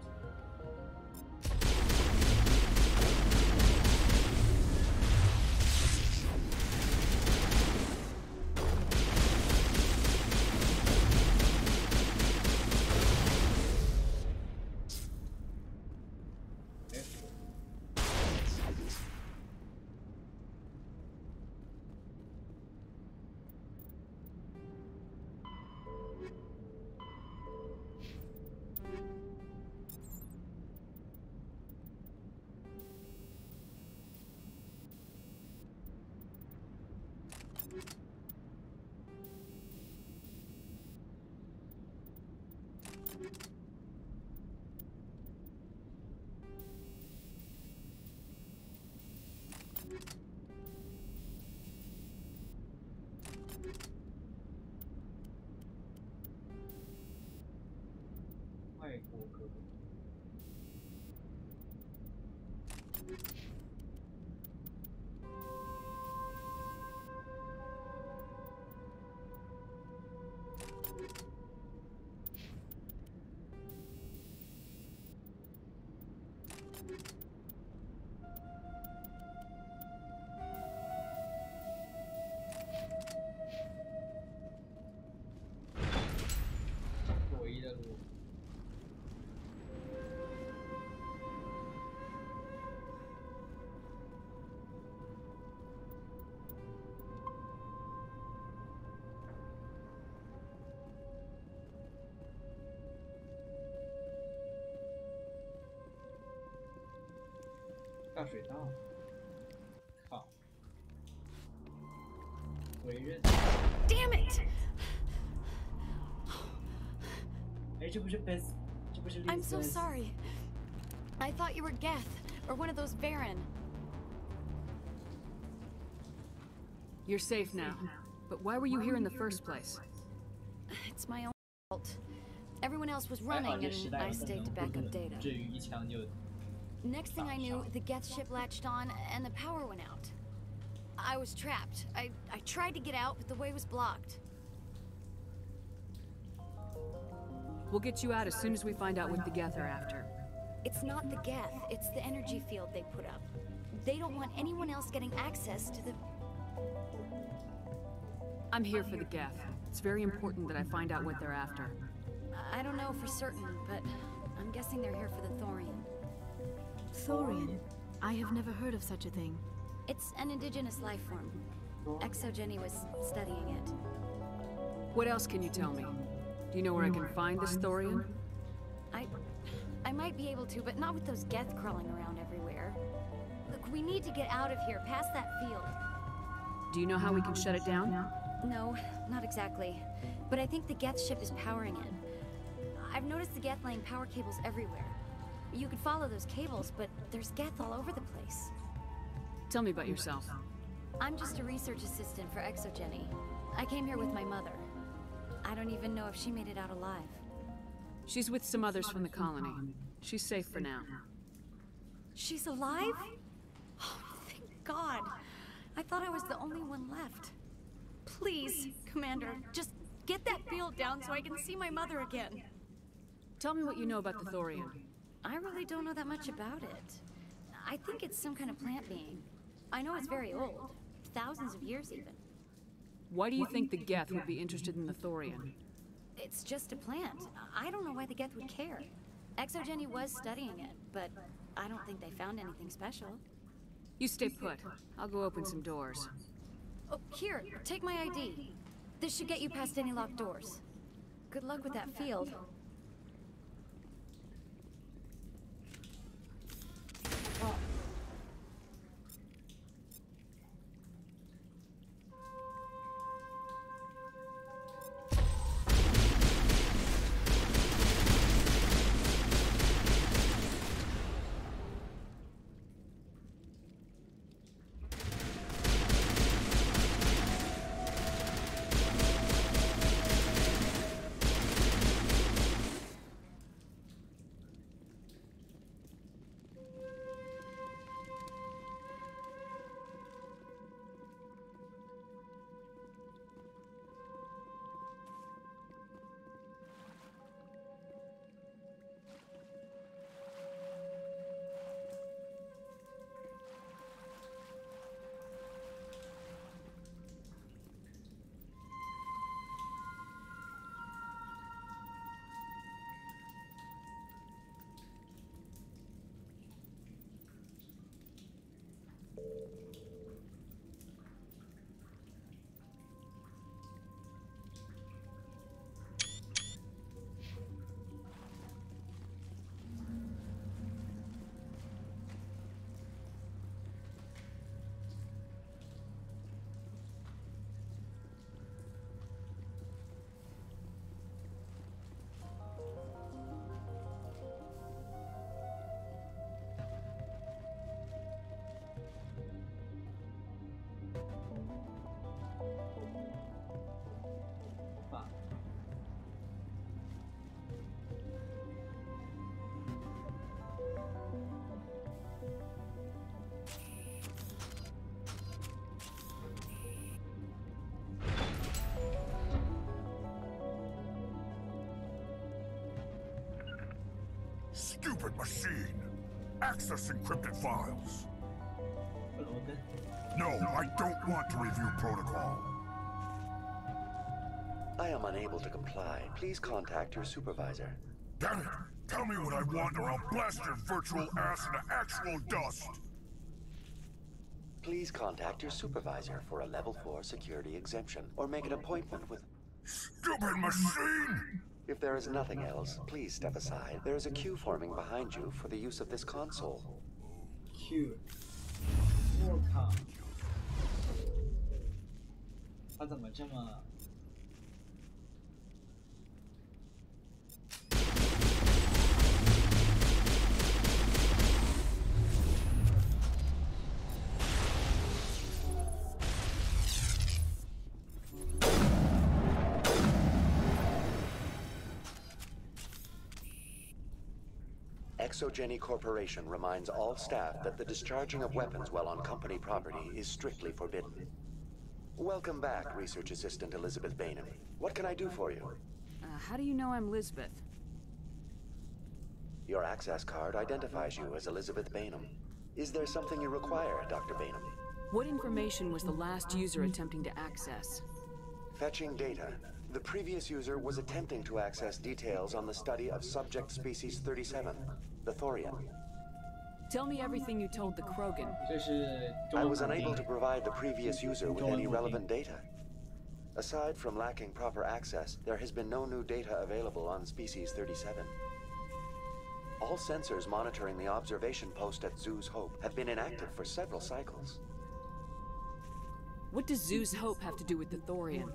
下水道，靠，委任。Damn it! 哎，这不是 Beth， 这不是 I'm so sorry. I thought you were Geth or one of those Varen. You're safe now, but why were you here in the first place? It's my own fault. Everyone else was running, and I stayed to back up data. Next thing I knew, the Geth ship latched on, and the power went out. I was trapped. I tried to get out, but the way was blocked. We'll get you out as soon as we find out what the Geth are after. It's not the Geth, it's the energy field they put up. They don't want anyone else getting access to the... I'm here for the Geth. It's very important that I find out what they're after. I don't know for certain, but I'm guessing they're here for the Thorian. Thorian? I have never heard of such a thing. It's an indigenous life form. Exogeny was studying it. What else can you tell me? Do you know where I can find this Thorian? I might be able to, but not with those Geth crawling around everywhere. Look, we need to get out of here, past that field. Do you know how we can shut it down? No, not exactly. But I think the Geth ship is powering it. I've noticed the Geth laying power cables everywhere. You could follow those cables, but there's Geth all over the place. Tell me about yourself. I'm just a research assistant for Exogeny. I came here with my mother. I don't even know if she made it out alive. She's with some others from the colony. She's safe for now. She's alive? Oh, thank God. I thought I was the only one left. Please, Commander, just get that field down so I can see my mother again. Tell me what you know about the Thorian. I really don't know that much about it. I think it's some kind of plant being. I know it's very old. Thousands of years, even. Why do you think the Geth would be interested in the Thorian? It's just a plant. I don't know why the Geth would care. Exogeny was studying it, but I don't think they found anything special. You stay put. I'll go open some doors. Oh, here, take my ID. This should get you past any locked doors. Good luck with that field. Stupid machine! Access encrypted files. No, I don't want to review protocol. I am unable to comply. Please contact your supervisor. Damn it! Tell me what I want or I'll blast your virtual ass into actual dust! Please contact your supervisor for a level 4 security exemption, or make an appointment with... Stupid machine! If there is nothing else, please step aside. There is a queue forming behind you for the use of this console. Queue. 我靠！他怎么这么Exogeny Corporation reminds all staff that the discharging of weapons while on company property is strictly forbidden. Welcome back, Research Assistant Elizabeth Bainham. What can I do for you? How do you know I'm Lisbeth? Your access card identifies you as Elizabeth Bainham. Is there something you require, Dr. Bainham? What information was the last user attempting to access? Fetching data. The previous user was attempting to access details on the study of subject species 37, the Thorian. Tell me everything you told the Krogan. I was unable to provide the previous user with any relevant data. Aside from lacking proper access, there has been no new data available on species 37. All sensors monitoring the observation post at Zeus Hope have been inactive for several cycles. What does Zeus Hope have to do with the Thorian?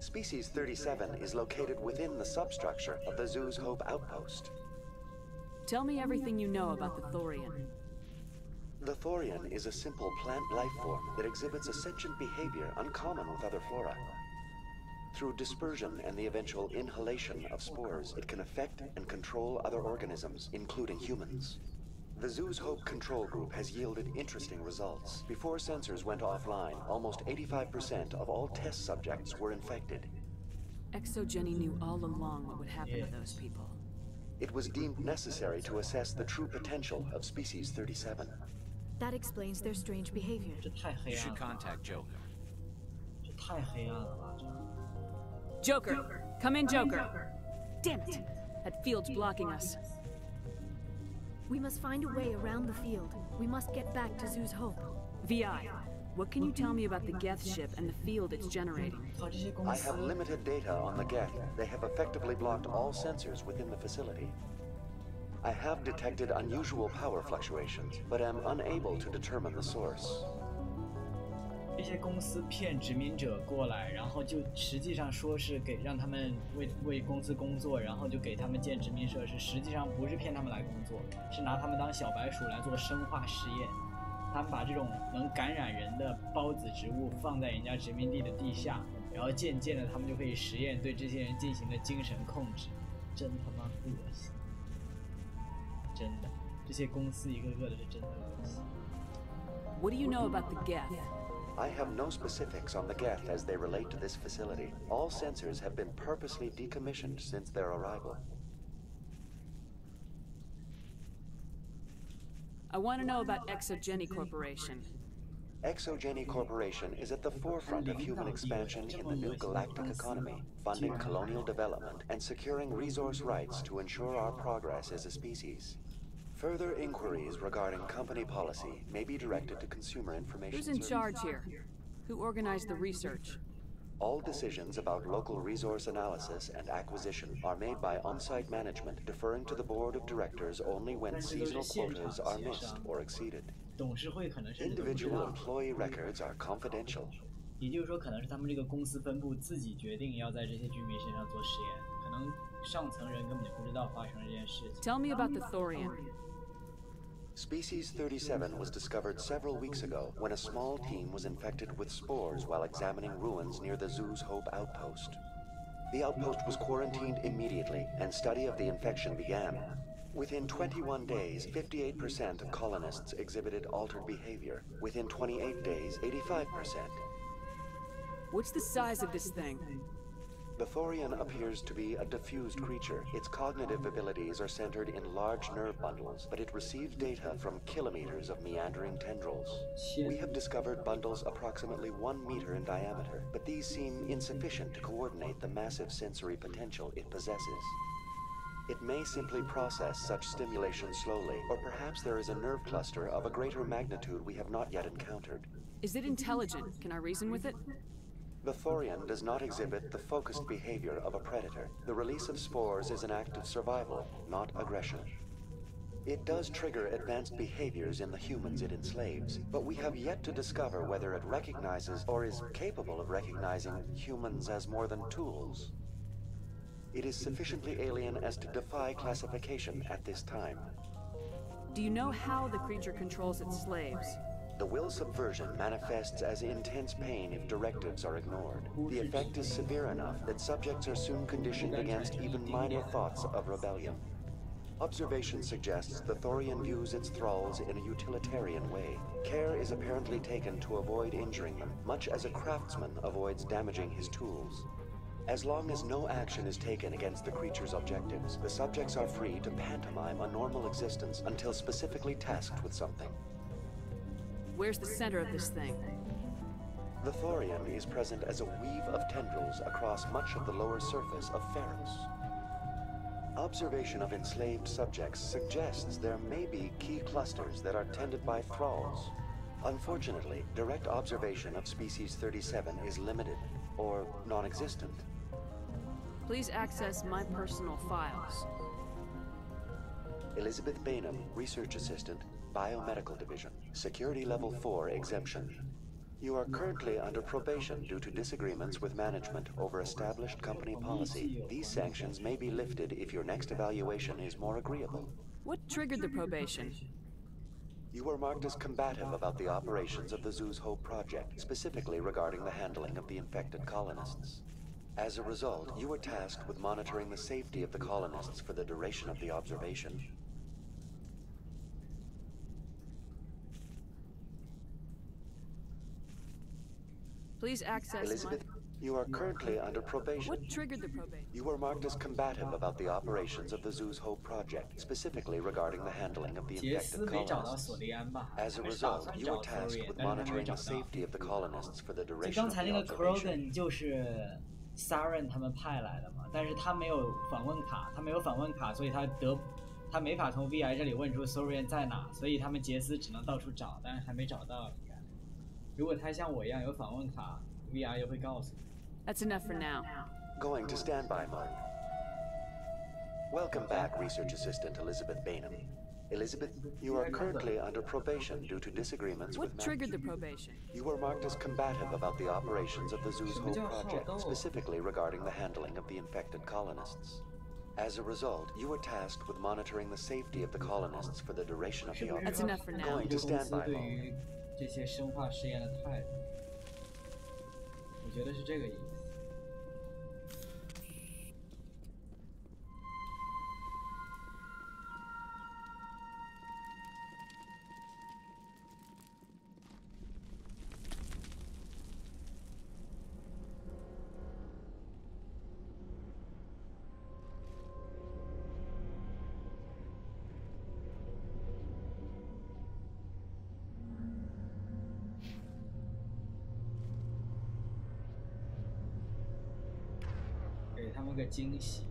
Species 37 is located within the substructure of the Zeus Hope outpost. Tell me everything you know about the Thorian. The Thorian is a simple plant life form that exhibits a sentient behavior uncommon with other flora. Through dispersion and the eventual inhalation of spores, it can affect and control other organisms, including humans. The Zeus Hope control group has yielded interesting results. Before sensors went offline, almost 85% of all test subjects were infected. Exogeny knew all along what would happen to those people. It was deemed necessary to assess the true potential of species 37. That explains their strange behavior. You should contact Joker. Joker! Come in, Joker! Damn it! That field's blocking us. We must find a way around the field. We must get back to Zeus Hope. VI, what can you tell me about the Geth ship and the field it's generating? I have limited data on the Geth. They have effectively blocked all sensors within the facility. I have detected unusual power fluctuations, but am unable to determine the source. 这些公司骗殖民者过来，然后就实际上说是让他们为公司工作，然后就给他们建殖民设施，实际上不是骗他们来工作，是拿他们当小白鼠来做生化实验。他们把这种能感染人的孢子植物放在人家殖民地的地下，然后渐渐的他们就可以实验对这些人进行的精神控制，真他妈恶心！真的，这些公司一个个的是真的恶心。What do you know about the Geth? I have no specifics on the Geth as they relate to this facility. All sensors have been purposely decommissioned since their arrival. I want to know about Exogeny Corporation. Exogeny Corporation is at the forefront of human expansion in the new galactic economy, funding colonial development and securing resource rights to ensure our progress as a species. Further inquiries regarding company policy may be directed to Consumer Information Who's in Services. charge here? Who organized the research? All decisions about local resource analysis and acquisition are made by on-site management, deferring to the board of directors only when seasonal quotas are missed or exceeded. Individual employee records are confidential. 也就是说，可能是他们这个公司分部自己决定要在这些居民身上做实验，可能上层人根本就不知道发生了这件事情。Tell me about the Thorian. Species 37 was discovered several weeks ago when a small team was infected with spores while examining ruins near the Zeus Hope outpost. The outpost was quarantined immediately, and study of the infection began. Within 21 days, 58% of colonists exhibited altered behavior. Within 28 days, 85%. What's the size of this thing? The Thorian appears to be a diffused creature. Its cognitive abilities are centered in large nerve bundles, but it receives data from kilometers of meandering tendrils. We have discovered bundles approximately 1 meter in diameter, but these seem insufficient to coordinate the massive sensory potential it possesses. It may simply process such stimulation slowly, or perhaps there is a nerve cluster of a greater magnitude we have not yet encountered. Is it intelligent? Can I reason with it? The Thorian does not exhibit the focused behavior of a predator. The release of spores is an act of survival, not aggression. It does trigger advanced behaviors in the humans it enslaves, but we have yet to discover whether it recognizes or is capable of recognizing humans as more than tools. It is sufficiently alien as to defy classification at this time. Do you know how the creature controls its slaves? The will subversion manifests as intense pain if directives are ignored. The effect is severe enough that subjects are soon conditioned against even minor thoughts of rebellion. Observation suggests the Thorian views its thralls in a utilitarian way. Care is apparently taken to avoid injuring them, much as a craftsman avoids damaging his tools. As long as no action is taken against the creature's objectives, the subjects are free to pantomime a normal existence until specifically tasked with something. Where's the center of this thing? The Thorian is present as a weave of tendrils across much of the lower surface of Pharos. Observation of enslaved subjects suggests there may be key clusters that are tended by thralls. Unfortunately, direct observation of species 37 is limited, or non-existent. Please access my personal files. Elizabeth Bainham, Research Assistant, Biomedical Division. Security Level 4 exemption. You are currently under probation due to disagreements with management over established company policy. These sanctions may be lifted if your next evaluation is more agreeable. What triggered the probation? You were marked as combative about the operations of the Zeus Hope project, specifically regarding the handling of the infected colonists. As a result, you were tasked with monitoring the safety of the colonists for the duration of the observation. Please access Elizabeth, you are currently under probation. What triggered the probation? You were marked as combative about the operations of the Zeus Hope project, specifically regarding the handling of the infected colonists. As a result, you were tasked with monitoring the safety of the colonists for the duration of the observation. 就是 Saren 他们派来的嘛，但是他没有访问卡，所以他没法从 VI 这里问出 Saurian 在哪，所以他们杰斯只能到处找，但是还没找到。 如果他像我一样有访问卡 ，VR 就会告诉你。That's enough for now. Going to standby mode. Welcome back, Research Assistant Elizabeth Bainham. Elizabeth, you are currently under probation due to disagreements with management. What triggered the probation? You were marked as combative about the operations of the Zeus Hope project, specifically regarding the handling of the infected colonists. As a result, you were tasked with monitoring the safety of the colonists for the duration of the observation. That's enough for now. Going to standby mode. 这些生化实验的态度，我觉得是这个意思。给他们个惊喜。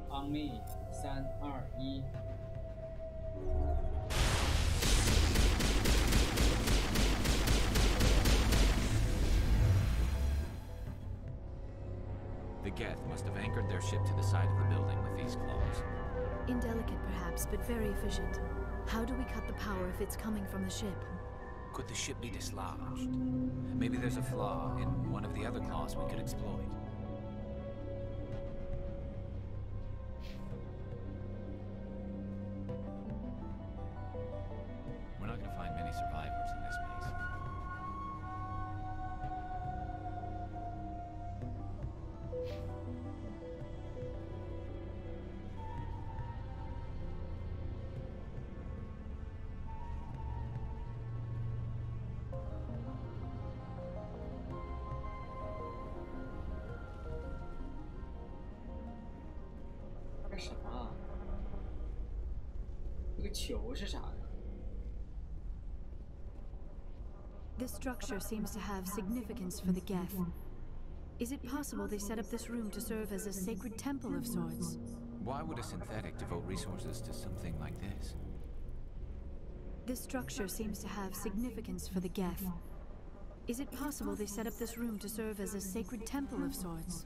On me， 3、2、1。The Geth must have anchored their ship to the side of the building with these claws. Indelicate, perhaps, but very efficient. How do we cut the power if it's coming from the ship? Could the ship be dislodged? Maybe there's a flaw in one of the other claws we could exploit. We're not going to find many survivors in this base. 球是啥呀？ This structure seems to have significance for the Geth. Is it possible they set up this room to serve as a sacred temple of sorts? Why would a synthetic devote resources to something like this? This structure seems to have significance for the Geth. Is it possible they set up this room to serve as a sacred temple of sorts?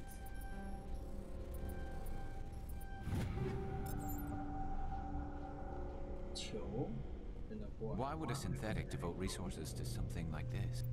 Why would a synthetic devote resources to something like this?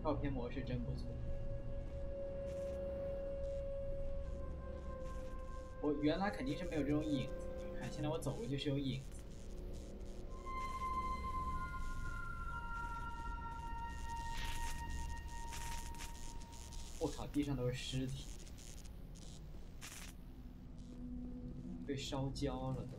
照片模式真不错。我原来肯定是没有这种影子，你看现在我走过去是有影子。我靠，地上都是尸体，被烧焦了都。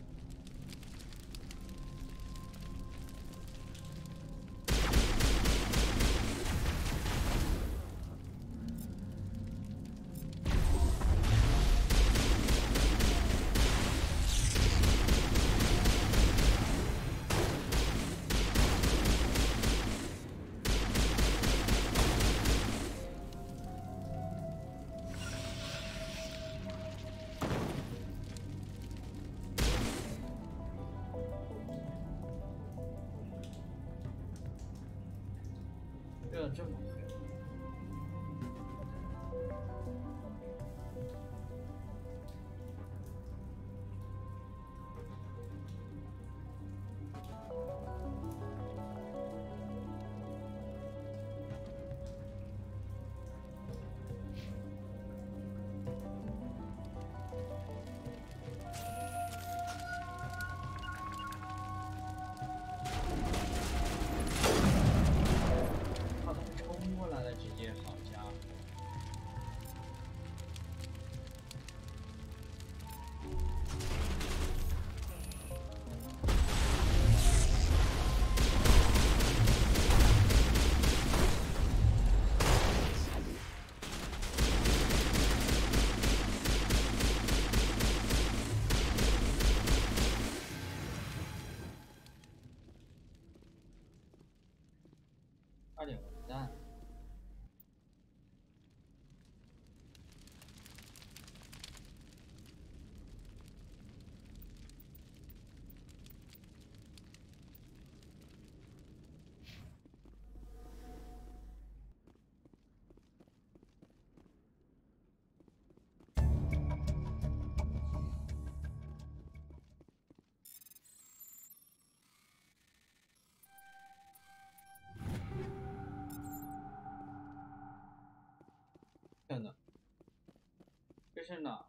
这么黑。差点完蛋。看呢，这是哪儿？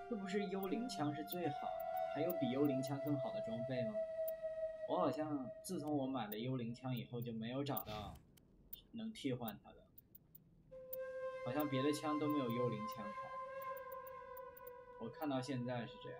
这不是幽灵枪是最好的，还有比幽灵枪更好的装备吗？我好像自从我买了幽灵枪以后就没有找到能替换它的，好像别的枪都没有幽灵枪好。我看到现在是这样。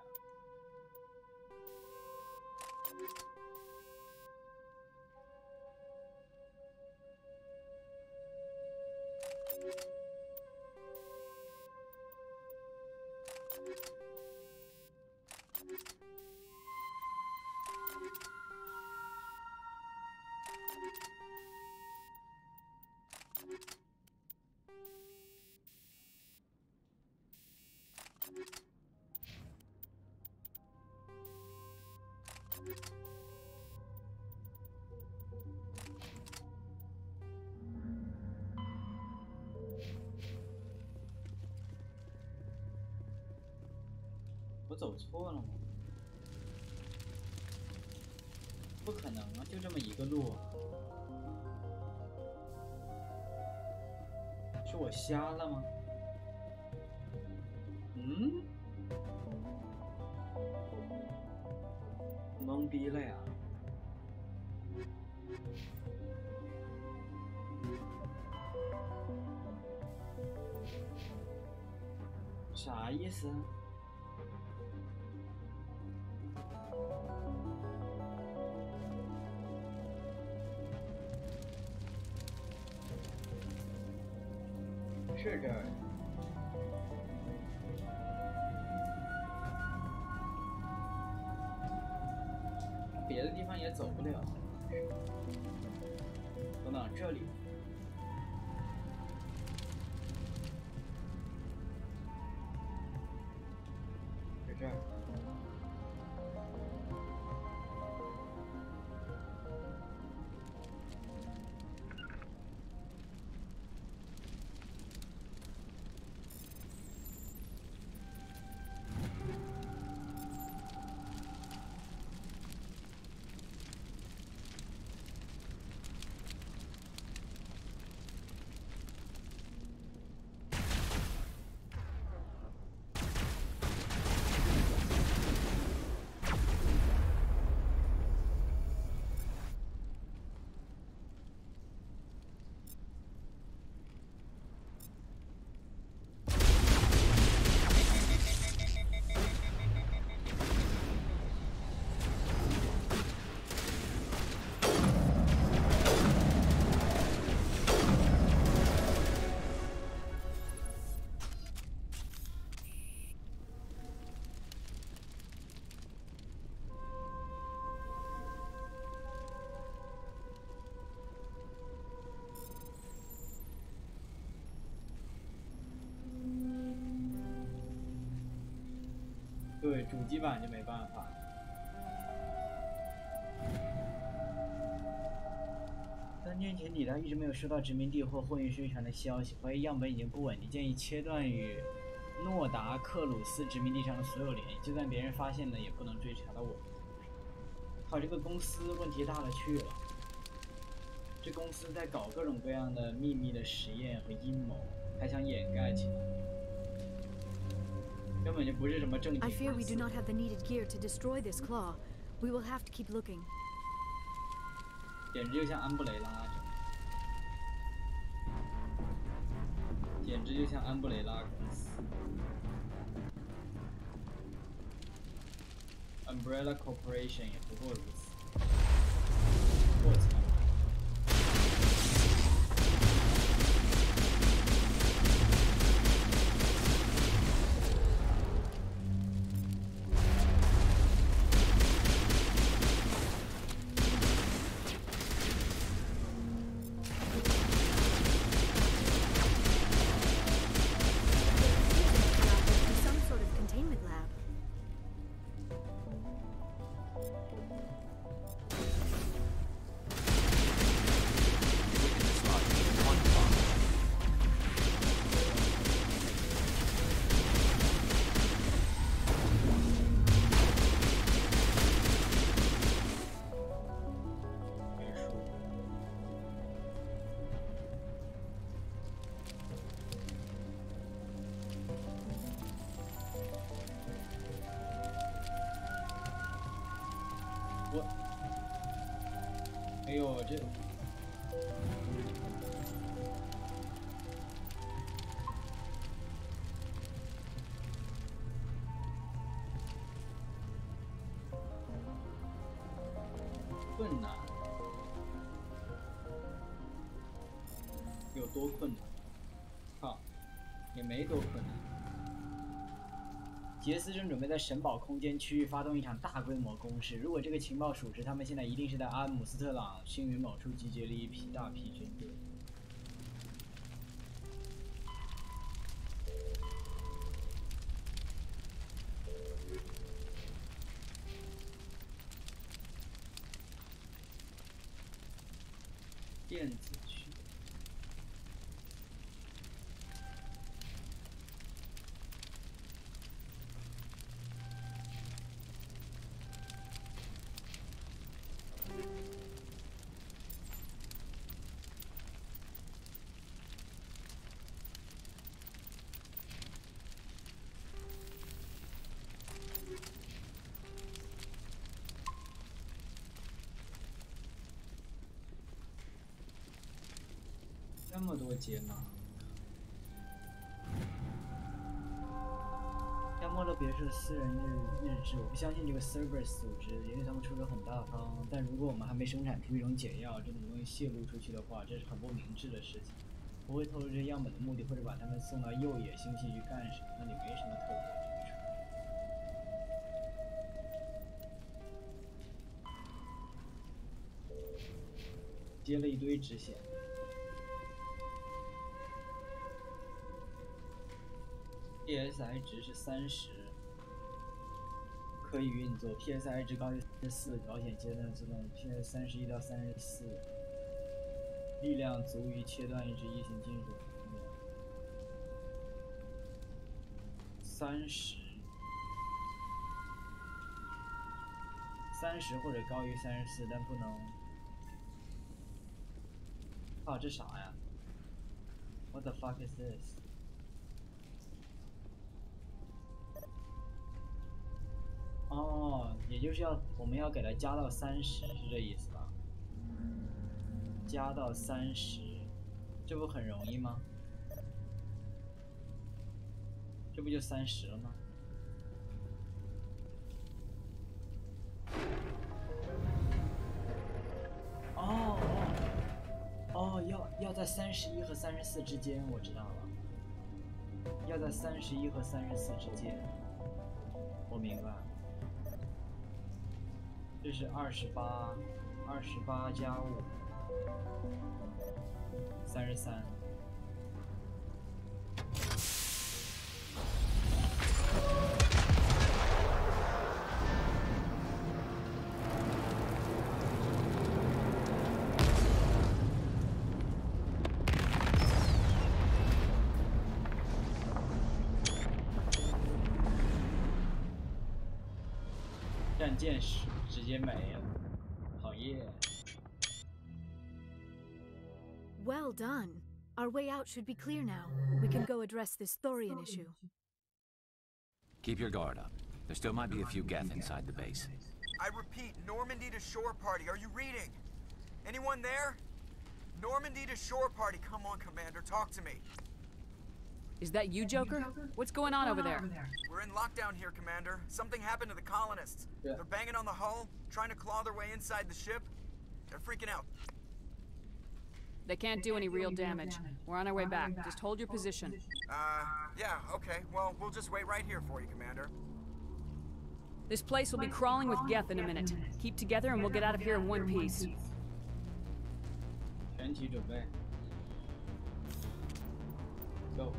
我走错了吗？不可能啊，就这么一个路。是我瞎了吗？嗯？懵逼了呀！啥意思？是这儿。别的地方也走不了。等等，这里。是这儿。对，主机版就没办法。3年前抵达，一直没有收到殖民地或货运宣传的消息，怀疑样本已经不稳定，建议切断与诺达克鲁斯殖民地上的所有联系，就算别人发现了，也不能追查到我们。靠，这个公司问题大了去了。这公司在搞各种各样的秘密的实验和阴谋，还想掩盖起来。 根本就不是什么正经。 I fear we do not have the needed gear to destroy this claw. We will have to keep looking. 简直就像安布雷拉，简直就像安布雷拉公司。Umbrella Corporation 也不过如此。我操！ 哎呦，这困难有多困难？靠，也没多困难。 杰斯正准备在神堡空间区域发动一场大规模攻势。如果这个情报属实，他们现在一定是在阿姆斯特朗星云某处集结了一大批军队。电子区。这么多解码，夏末的别墅私人日志，我不相信这个 Cerberus 组织，也许他们出手很大方，但如果我们还没生产出一种解药，这种东西泄露出去的话，这是很不明智的事情。不会透露这样本的目的，或者把他们送到右野星系去干什么？那里没什么特别的之处。接了一堆支线。PSI 值是30，可以运作。PSI 值高于4，保险阶段自动。PS 31到34，力量足以切断一只异形金属。30或者高于34，但不能。啊，这啥呀 ？What the fuck is this？哦，也就是我们要给它加到30，是这意思吧？加到30，这不很容易吗？这不就30了吗？要在31和34之间，我知道了。要在31和34之间，我明白。这是28加5，33。战舰直接没了，好耶！ Well done. Our way out should be clear now. We can go address this Thorian issue. Keep your guard up. There still might be a few Geth inside the base. I repeat, Normandy to shore party. Are you reading? Anyone there? Normandy to shore party. Come on, Commander, talk to me. Is that you, Joker? What's going on over there? We're in lockdown here, Commander. Something happened to the colonists. Yeah. They're banging on the hull, trying to claw their way inside the ship. They're freaking out. They can't do any real damage. We're on our way back. Just hold your position. Yeah, okay. Well, we'll just wait right here for you, Commander. This place will be crawling with Geth in a minute. Keep together and we'll get out of here in one piece. 全体准备 ，Go。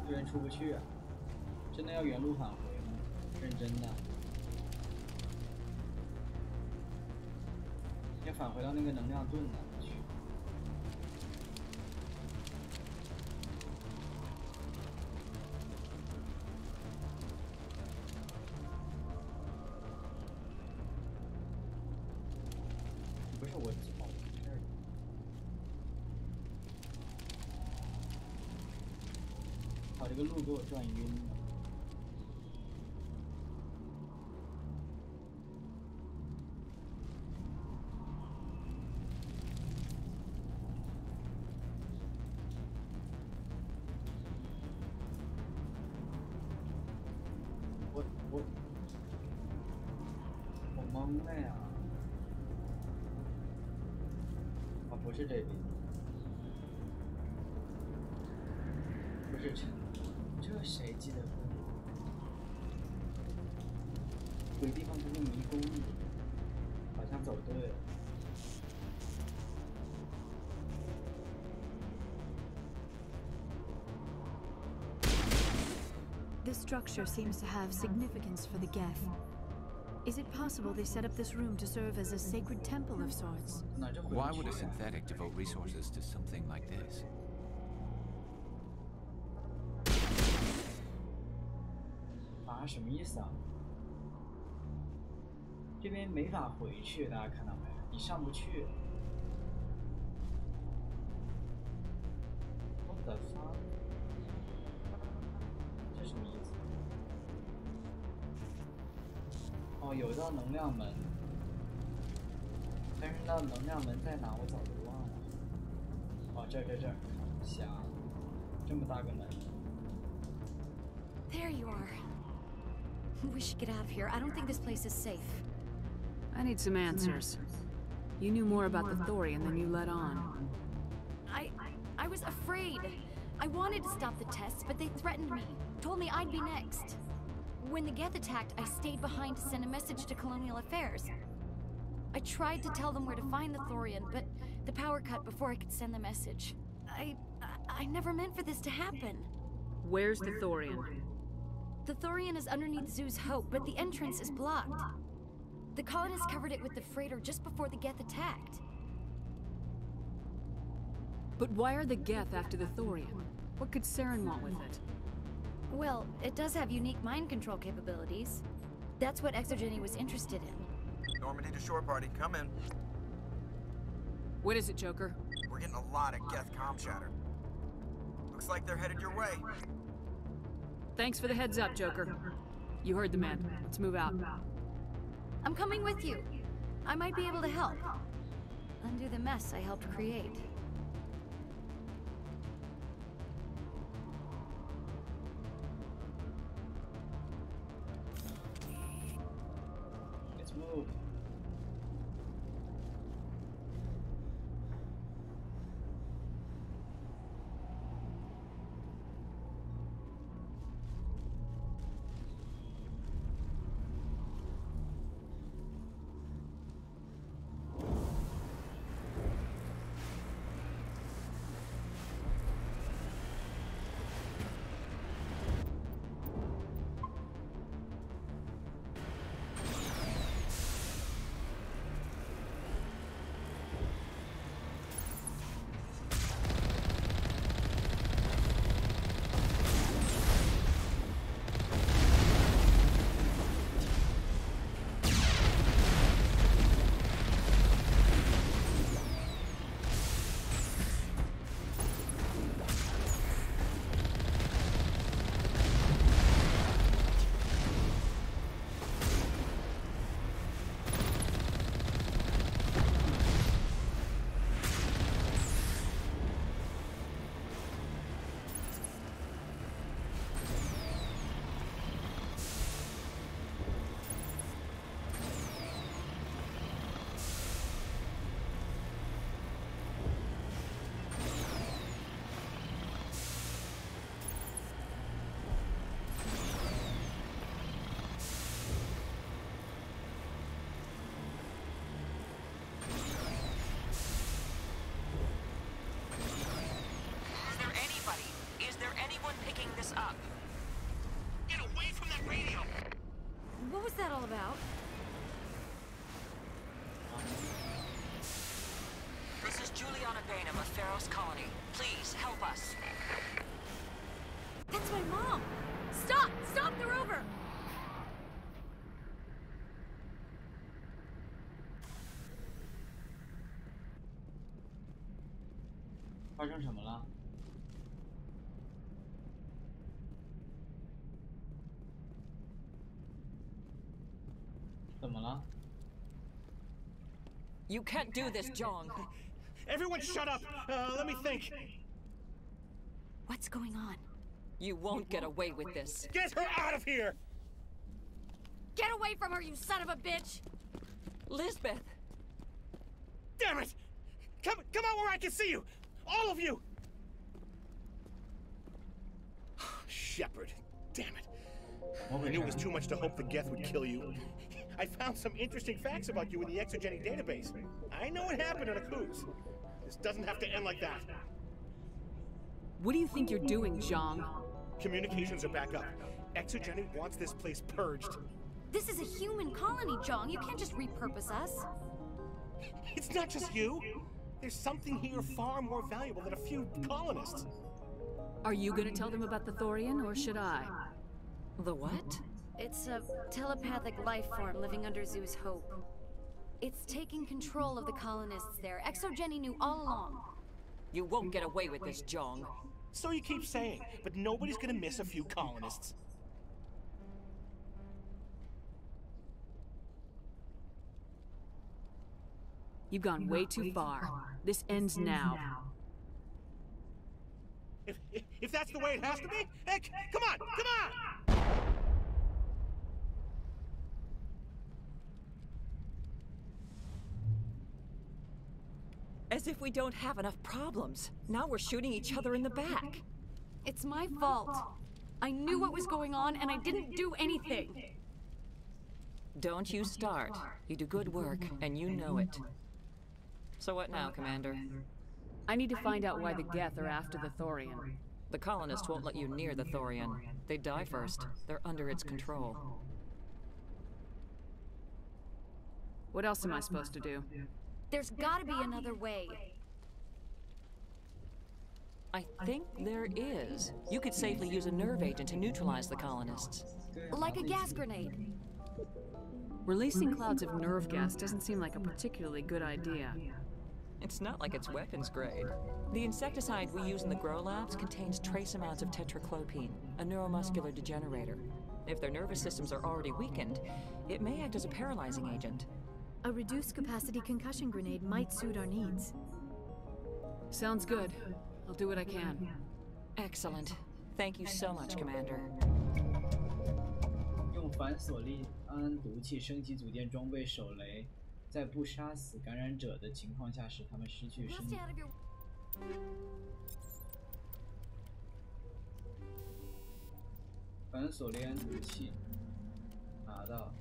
这边出不去啊！真的要原路返回吗？认真的。要返回到那个能量盾那里去。不是我这儿。把这个路给我转晕了。我懵了呀！啊，不是这边，不是这。 这谁记得住？有地方不是迷宫，好像走对了。This structure seems to have significance for the Geth. Is it possible they set up this room to serve as a sacred temple of sorts? Why would a synthetic devote resources to something like this? 啊，什么意思啊？这边没法回去，大家看到没？你上不去。What the fuck？ 这什么意思？哦，有一道能量门，但是那能量门在哪？我早就忘了。哦，这儿，瞎，这么大个门。 There you are. We should get out of here. I don't think this place is safe. I need some answers. You knew more about the Thorian than you let on. I was afraid. I wanted to stop the tests, but they threatened me. Told me I'd be next. When the Geth attacked, I stayed behind to send a message to Colonial Affairs. I tried to tell them where to find the Thorian, but the power cut before I could send the message. I never meant for this to happen. Where's the Thorian? The Thorian is underneath Zoo's Hope, but the entrance is blocked. The colonists covered it with the freighter just before the Geth attacked. But why are the Geth after the Thorian? What could Saren want with it? Well, it does have unique mind control capabilities. That's what Exogeny was interested in. Normandy to shore party, come in. What is it, Joker? We're getting a lot of Geth comm chatter. Looks like they're headed your way. Thanks for the heads up, Joker. You heard the man. Let's move out. I'm coming with you. I might be able to help. Undo the mess I helped create. Let's move. What was that all about? This is Juliana Bainham of Pharaoh's Colony. Please, help us. That's my mom! Stop! Stop the rover! 发生什么了？怎么了？ You can't do this, John. Everyone shut up! Let me think. What's going on? You won't get away with this. Get her out of here! Get away from her, you son of a bitch! Lisbeth! Damn it! Come out where I can see you! All of you! Shepard, damn it. I knew it was too much to hope the Geth would kill you. I found some interesting facts about you in the Exogeny database. I know it happened on a cruise. This doesn't have to end like that. What do you think you're doing, Zhang? Communications are back up. Exogeny wants this place purged. This is a human colony, Jong. You can't just repurpose us. It's not just you. There's something here far more valuable than a few colonists. Are you gonna tell them about the Thorian, or should I? The what? It's a telepathic life form living under Zeus Hope. It's taking control of the colonists there. Exogeny knew all along. You won't get away with this, Jong. So you keep saying, but nobody's gonna miss a few colonists. You've gone way too far. This ends now. If that's the way it has to be, heck, come on, come on! As if we don't have enough problems. Now we're shooting each other in the back. It's my fault. I knew what was going on, and I didn't do anything. Don't you start. You do good work, and you know it. So what now, Commander? I need to find out why the Geth are after the Thorian. The colonists won't let you near the Thorian. They die first. They're under its control. What else am I supposed to do? There's gotta be another way. I think there is. You could safely use a nerve agent to neutralize the colonists. Like a gas grenade. Releasing clouds of nerve gas doesn't seem like a particularly good idea. It's not like it's weapons grade. The insecticide we use in the grow labs contains trace amounts of tetraclopine, a neuromuscular degenerator. If their nervous systems are already weakened, it may act as a paralyzing agent. A reduced capacity concussion grenade might suit our needs. Sounds good. I'll do what I can. Excellent. Thank you so much, Commander. 用反锁利胺毒气升级组件装备手雷，在不杀死感染者的情况下使他们失去生命。反锁利胺毒气拿到。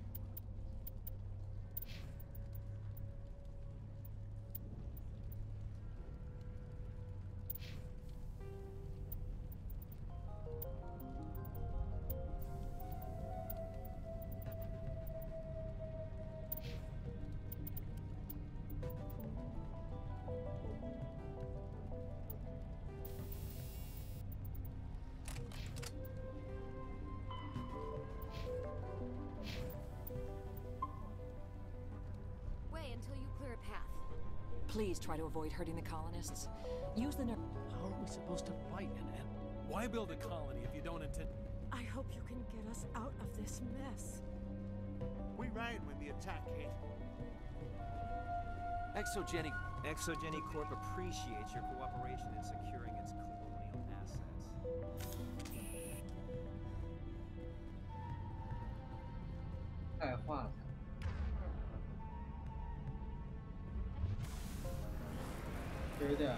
Please try to avoid hurting the colonists. Use the nerve. How are we supposed to fight, and why build a colony if you don't intend? I hope you can get us out of this mess. We ride when the attack hit. Exogeny Corp appreciates your cooperation in securing its colonial assets. 太化了。有点，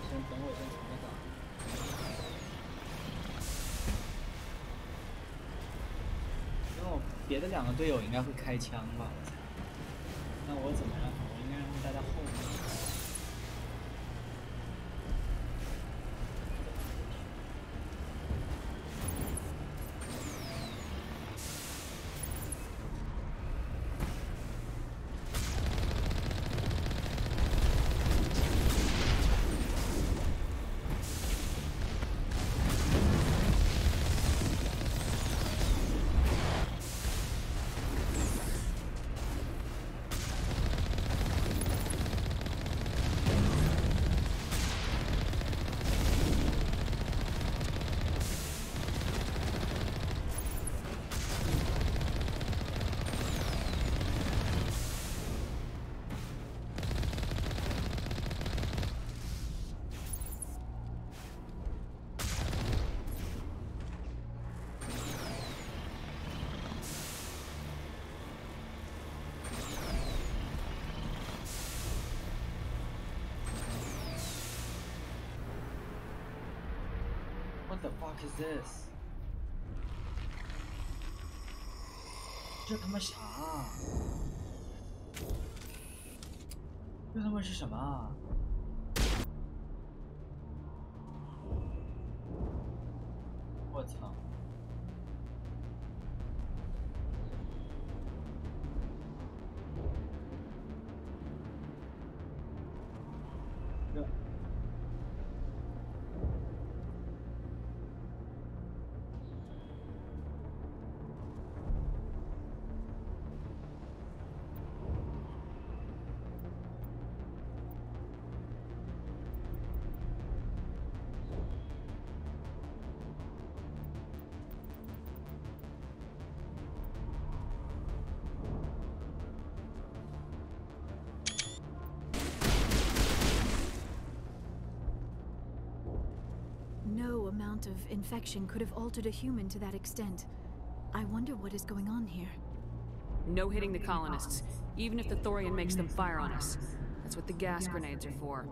先等我先存个档。因为我别的两个队友应该会开枪吧？那我怎么让？我应该让他们待在后面。 What the fuck is this？ 这他妈啥？这他妈是什么？我操！ No amount of infection could have altered a human to that extent. I wonder what is going on here. No hitting the colonists, even if the Thorian makes them fire on us. That's what the gas grenades are for.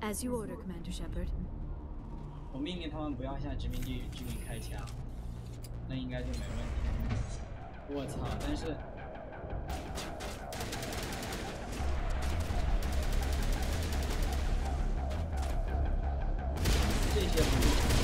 As you order, Commander Shepard. 我命令他们不要向殖民地居民开枪，那应该就没问题。我操！但是。 这些不是。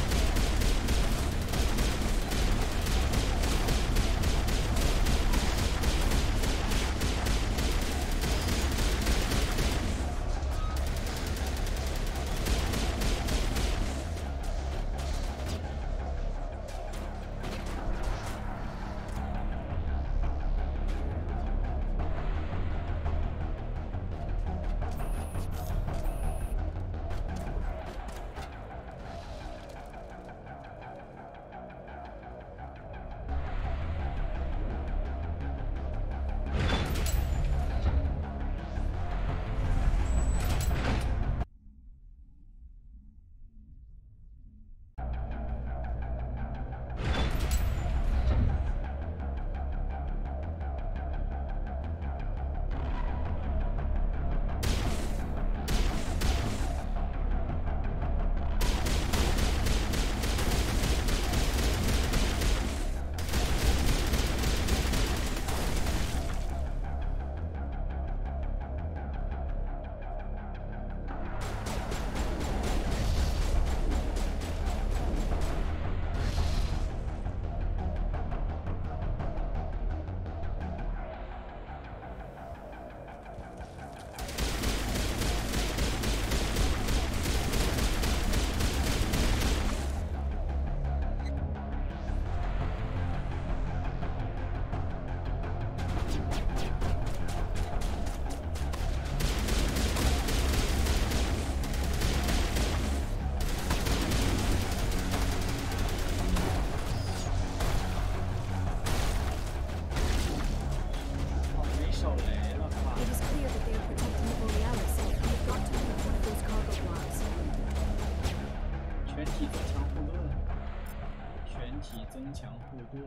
增强护盾。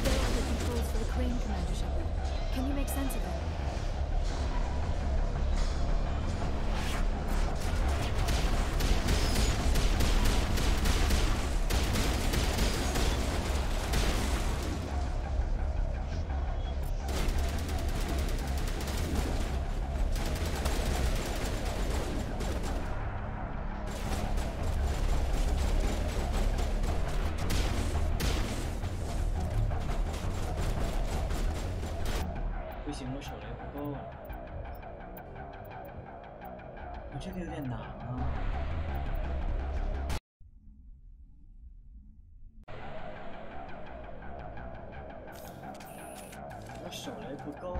There are the controls for the crane, Commander Shepard. Can you make sense of them?这个有点难啊！我手雷不够。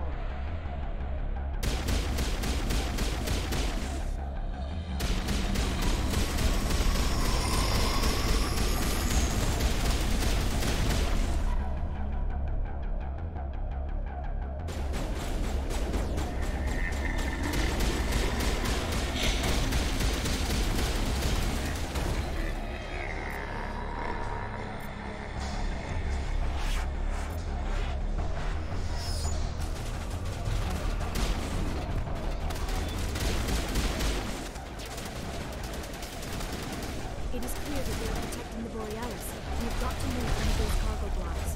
It is clear that they are protecting the Borealis. We've got to move one of those cargo blocks.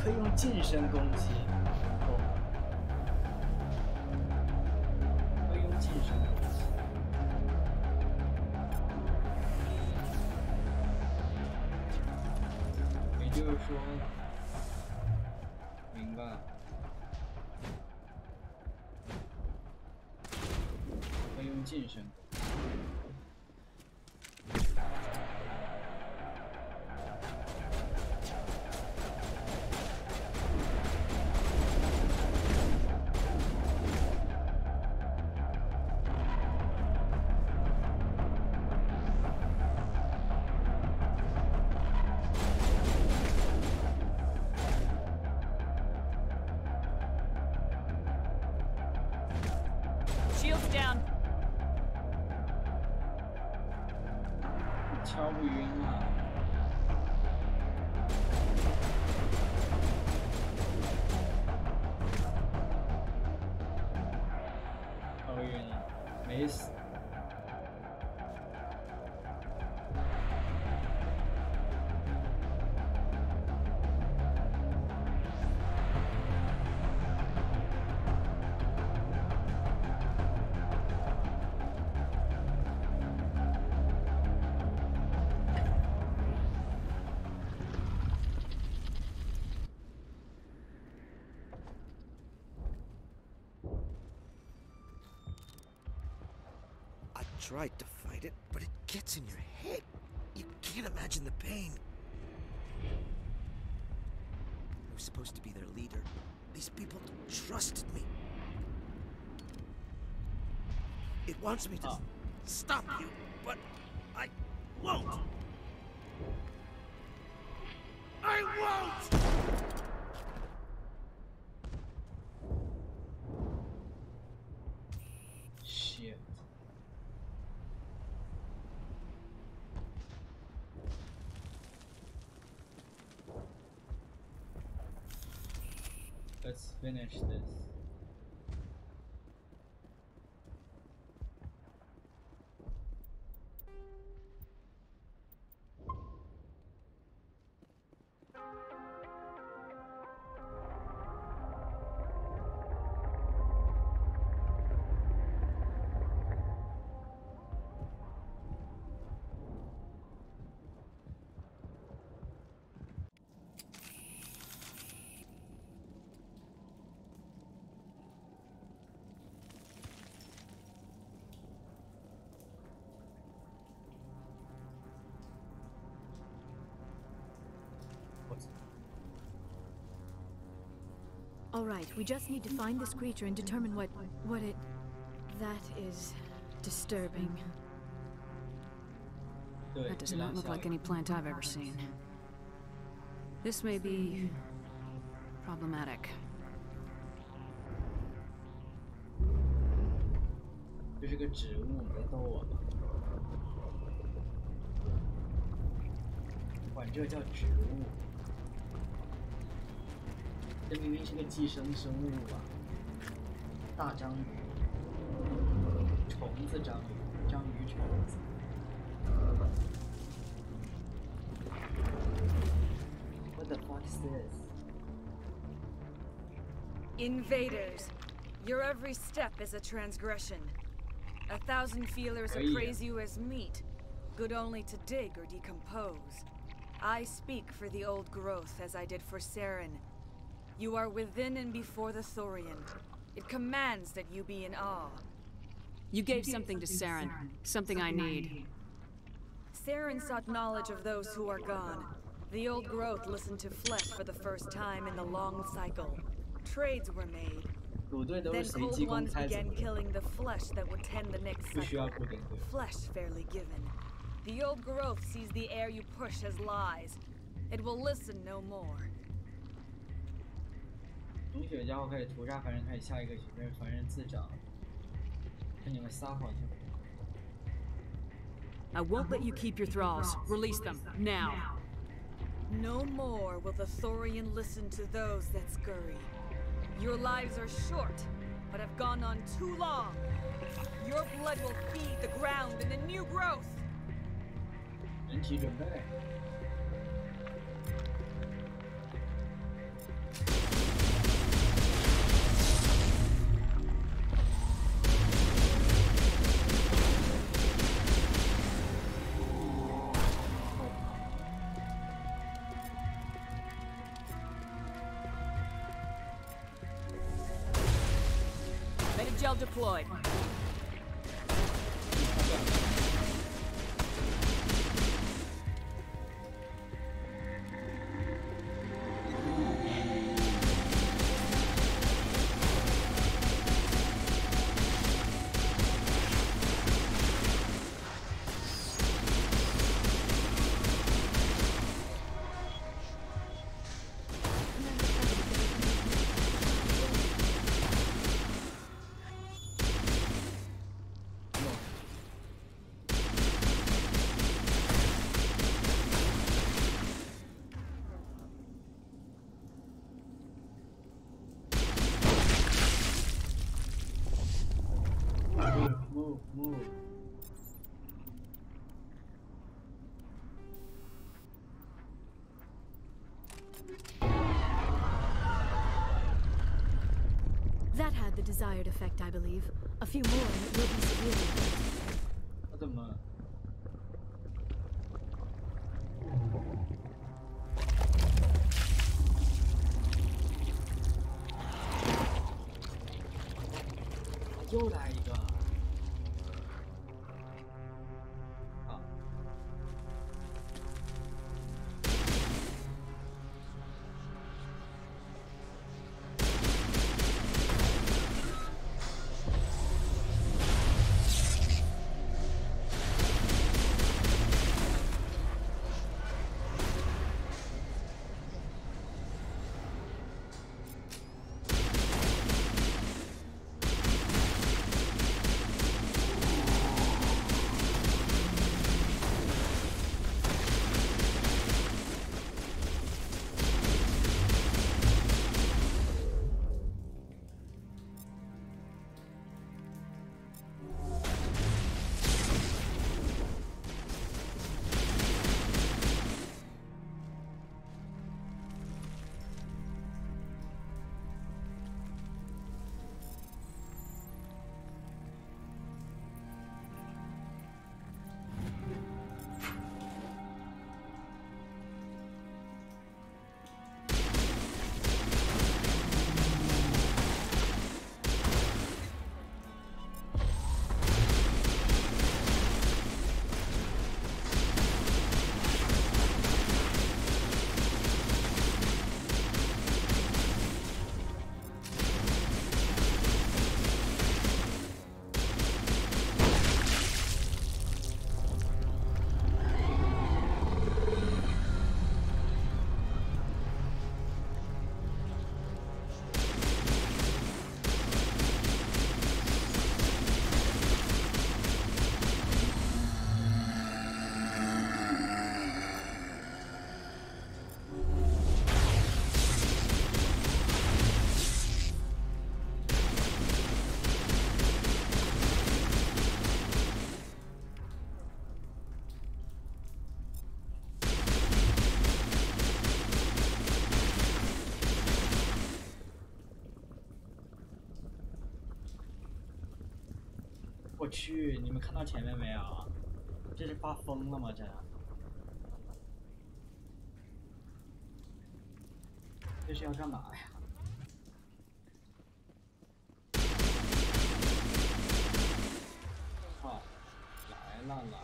可以用近身攻击，可以用近身攻击。也就是说，明白。可以用近身攻击。 Shields down. 敲不晕啊！敲晕了，没死。 Tried to fight it, but it gets in your head. You can't imagine the pain. I was supposed to be their leader. These people trusted me. It wants me to stop you, but I won't. I won't! Shit. Let's finish this. All right, we just need to find this creature and determine what it... That is disturbing. That does not look like any plant I've ever seen. This may be problematic. 这是个植物，你在逗我吗？管这叫植物？这明明是个寄生生物啊！大章鱼，虫子章鱼，章鱼虫子。What the fuck is this? Invaders, your every step is a transgression. 1,000 feelers appraise you as meat, good only to dig or decompose. I speak for the old growth as I did for Saren. You are within and before the Thorian. It commands that you be in awe. You gave something to Saren, something I need. Saren sought knowledge of those who are gone. The old growth listened to flesh for the first time in the long cycle. Trades were made. Then cold ones began killing the flesh that would tend the next cycle. Flesh fairly given. The old growth sees the air you push as lies. It will listen no more. 融雪家伙开始屠杀凡人，开始下一个局面，凡人自长。看你们撒谎去！ I won't let you keep your thralls. Release them, now. No more will the Thorian listen to those that scurry. Your lives are short, but have gone on too long. Your blood will feed the ground and the new growth. 人体准备。 Gel deployed. Move. That had the desired effect, I believe. A few more and it will be severely hurt. 我怎么？ 又来一个。好。我去，你们看到前面没有？这是发疯了吗？这是要干嘛呀？好，来了。 我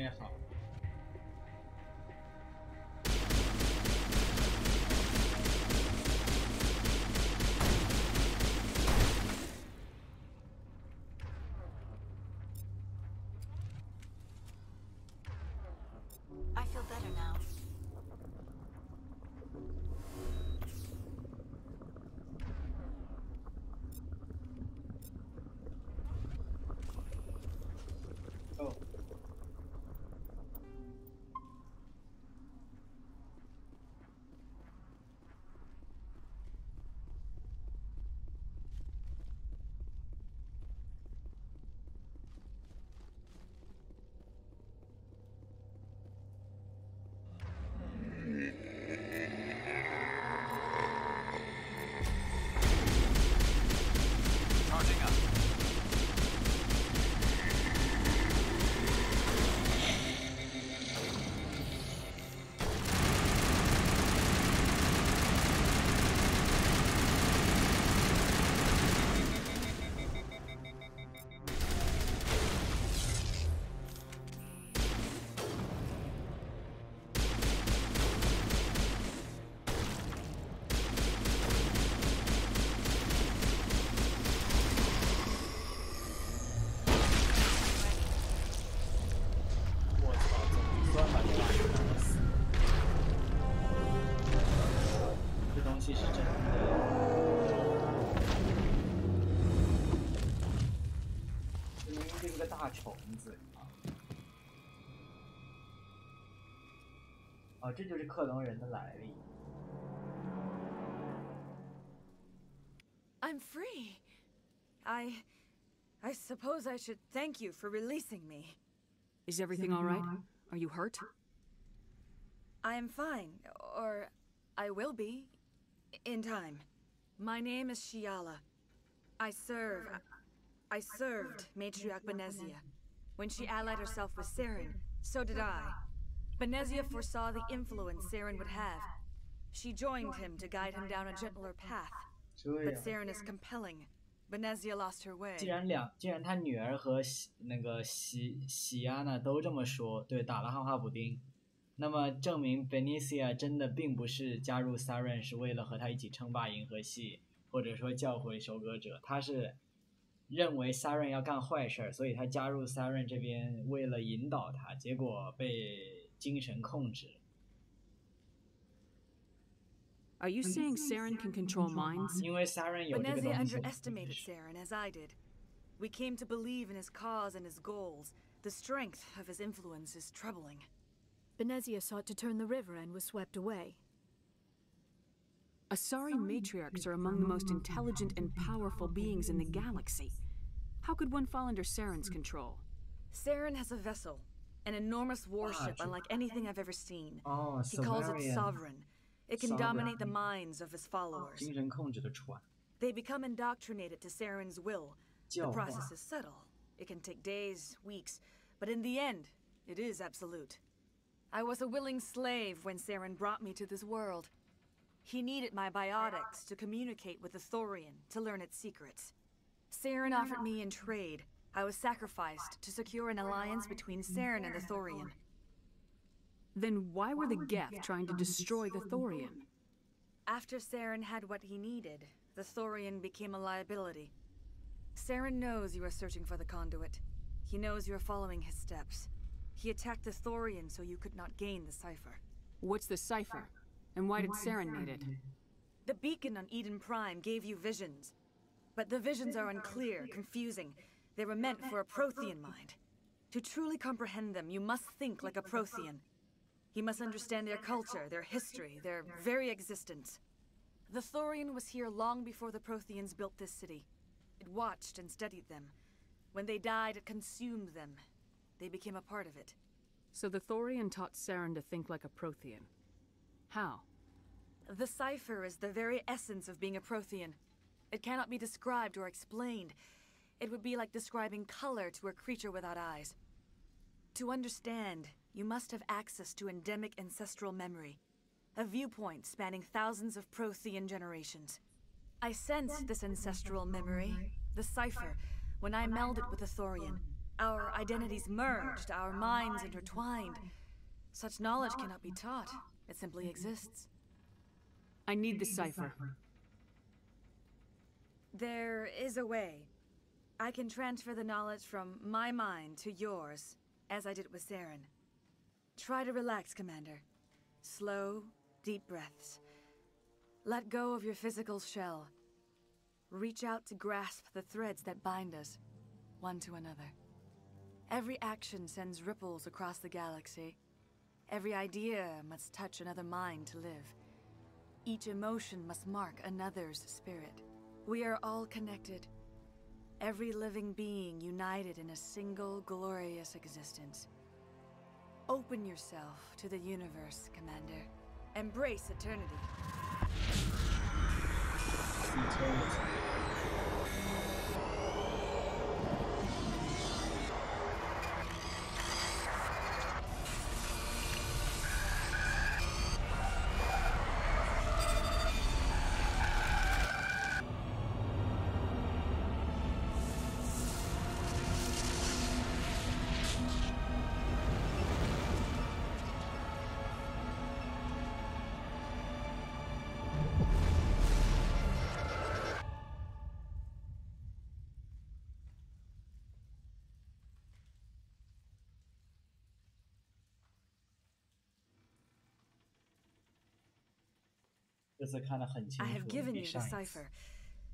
备好。I feel better now. Oh. Charging up.大虫子啊！哦，这就是克隆人的来历。I'm free. I suppose I should thank you for releasing me. Is everything all right? Are you hurt? I am fine, or I will be, in time. My name is Shiala. I served Matriarch Benezia. When she allied herself with Saren, so did I. Benezia foresaw the influence Saren would have. She joined him to guide him down a gentler path. But Saren is compelling. Benezia lost her way. 既然他女儿和那个喜亚娜都这么说，对，打了汉化补丁，那么证明 Benezia 真的并不是加入 Saren 是为了和他一起称霸银河系，或者说教诲守隔者，他是认为 Saren 要干坏事，所以他加入 Saren 这边，为了引导他，结果被精神控制。Are you saying Saren can control minds? 因为 Saren 有这个东西。Benezia underestimated Saren, as I did. We came to believe in his cause and his goals. The strength of his influence is troubling. Benezia sought to turn the river and was swept away. Asari matriarchs are among the most intelligent and powerful beings in the galaxy. How could one fall under Saren's control? Saren has a vessel, an enormous warship unlike anything I've ever seen. Oh, he calls it Sovereign. It can dominate the minds of his followers. 精神控制的船。 They become indoctrinated to Saren's will. The process is subtle. It can take days, weeks, but in the end, it is absolute. I was a willing slave when Saren brought me to this world. He needed my biotics to communicate with the Thorian, to learn its secrets. Saren offered me in trade. I was sacrificed to secure an alliance between Saren and the Thorian. Then why were the Geth trying to destroy the Thorian? After Saren had what he needed, the Thorian became a liability. Saren knows you are searching for the conduit. He knows you are following his steps. He attacked the Thorian so you could not gain the cipher. What's the cipher? And why did Saren need it? The beacon on Eden Prime gave you visions. But the visions are unclear, confusing. They were meant for a Prothean mind. To truly comprehend them, you must think like a Prothean. You must understand their culture, their history, their very existence. The Thorian was here long before the Protheans built this city. It watched and studied them. When they died, it consumed them. They became a part of it. So the Thorian taught Saren to think like a Prothean. How? The cipher is the very essence of being a Prothean. It cannot be described or explained. It would be like describing color to a creature without eyes. To understand, you must have access to endemic ancestral memory, a viewpoint spanning thousands of Prothean generations. I sensed this ancestral memory, the cipher, when I melded with the Thorian. Our identities merged, our minds intertwined. Such knowledge cannot be taught. It simply exists. I need the cipher. There is a way. I can transfer the knowledge from my mind to yours, as I did with Saren. Try to relax, Commander. Slow, deep breaths. Let go of your physical shell. Reach out to grasp the threads that bind us, one to another. Every action sends ripples across the galaxy. Every idea must touch another mind to live. Each emotion must mark another's spirit. We are all connected. Every living being united in a single glorious existence. Open yourself to the universe, Commander. Embrace eternity. I have given you the cipher,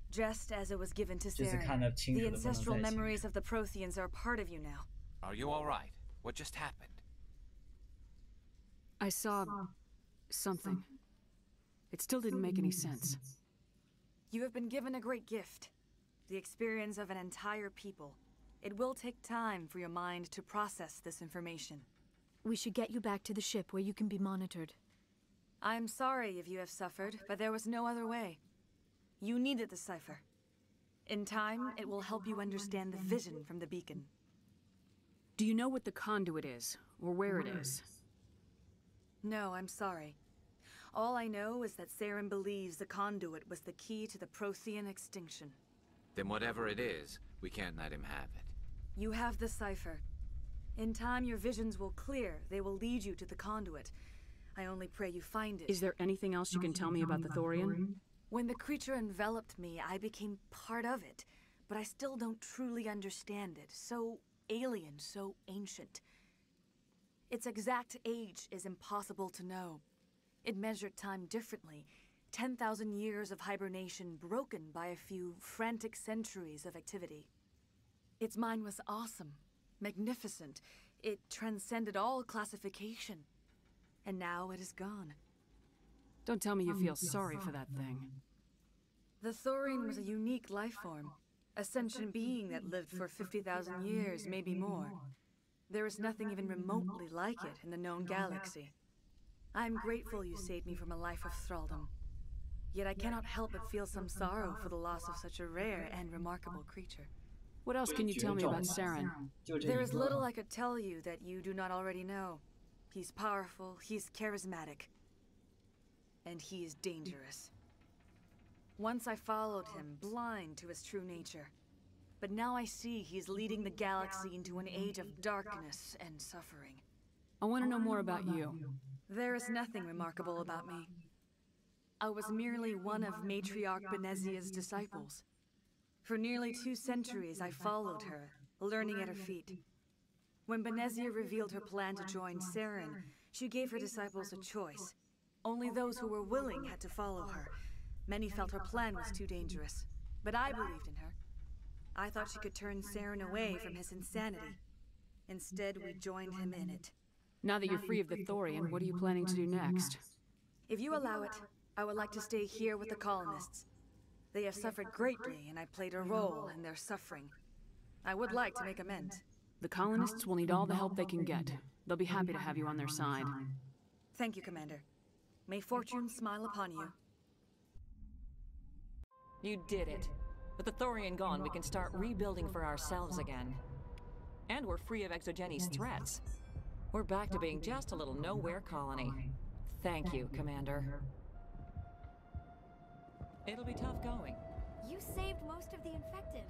just as it was given to Saren. The ancestral memories of the Protheans are a part of you now. Are you all right? What just happened? I saw something. It still didn't make any sense. You have been given a great gift, the experience of an entire people. It will take time for your mind to process this information. We should get you back to the ship where you can be monitored. I'm sorry if you have suffered, but there was no other way. You needed the cipher. In time, it will help you understand the vision from the beacon. Do you know what the conduit is, or where it is? No, I'm sorry. All I know is that Saren believes the conduit was the key to the Prothean extinction. Then whatever it is, we can't let him have it. You have the cipher. In time, your visions will clear. They will lead you to the conduit. I only pray you find it. Is there anything else you can tell me about the Thorian? When the creature enveloped me, I became part of it, but I still don't truly understand it. So alien, so ancient. Its exact age is impossible to know. It measured time differently. 10,000 years of hibernation broken by a few frantic centuries of activity. Its mind was awesome, magnificent. It transcended all classification. And now it is gone. Don't tell me you feel sorry for that thing. The Thorian was a unique life form. A sentient being that lived for 50,000 years, maybe more. There is nothing even remotely like it in the known galaxy. I'm grateful you saved me from a life of thraldom. Yet I cannot help but feel some sorrow for the loss of such a rare and remarkable creature. What else can you tell me about Saren? There is little I could tell you that you do not already know. He's powerful, he's charismatic, and he is dangerous. Once I followed him, blind to his true nature. But now I see he's leading the galaxy into an age of darkness and suffering. I want to know more about you. There is nothing remarkable about me. I was merely one of Matriarch Benezia's disciples. For nearly 2 centuries I followed her, learning at her feet. When Benezia revealed her plan to join Saren, she gave her disciples a choice. Only those who were willing had to follow her. Many felt her plan was too dangerous, but I believed in her. I thought she could turn Saren away from his insanity. Instead, we joined him in it. Now that you're free of the Thorian, what are you planning to do next? If you allow it, I would like to stay here with the colonists. They have suffered greatly, and I played a role in their suffering. I would like to make amends. The colonists will need all the help they can get. They'll be happy to have you on their side. Thank you, Commander. May fortune smile upon you. You did it. With the Thorian gone, we can start rebuilding for ourselves again. And we're free of Exogeni's threats. We're back to being just a little nowhere colony. Thank you, Commander. It'll be tough going. You saved most of the infected.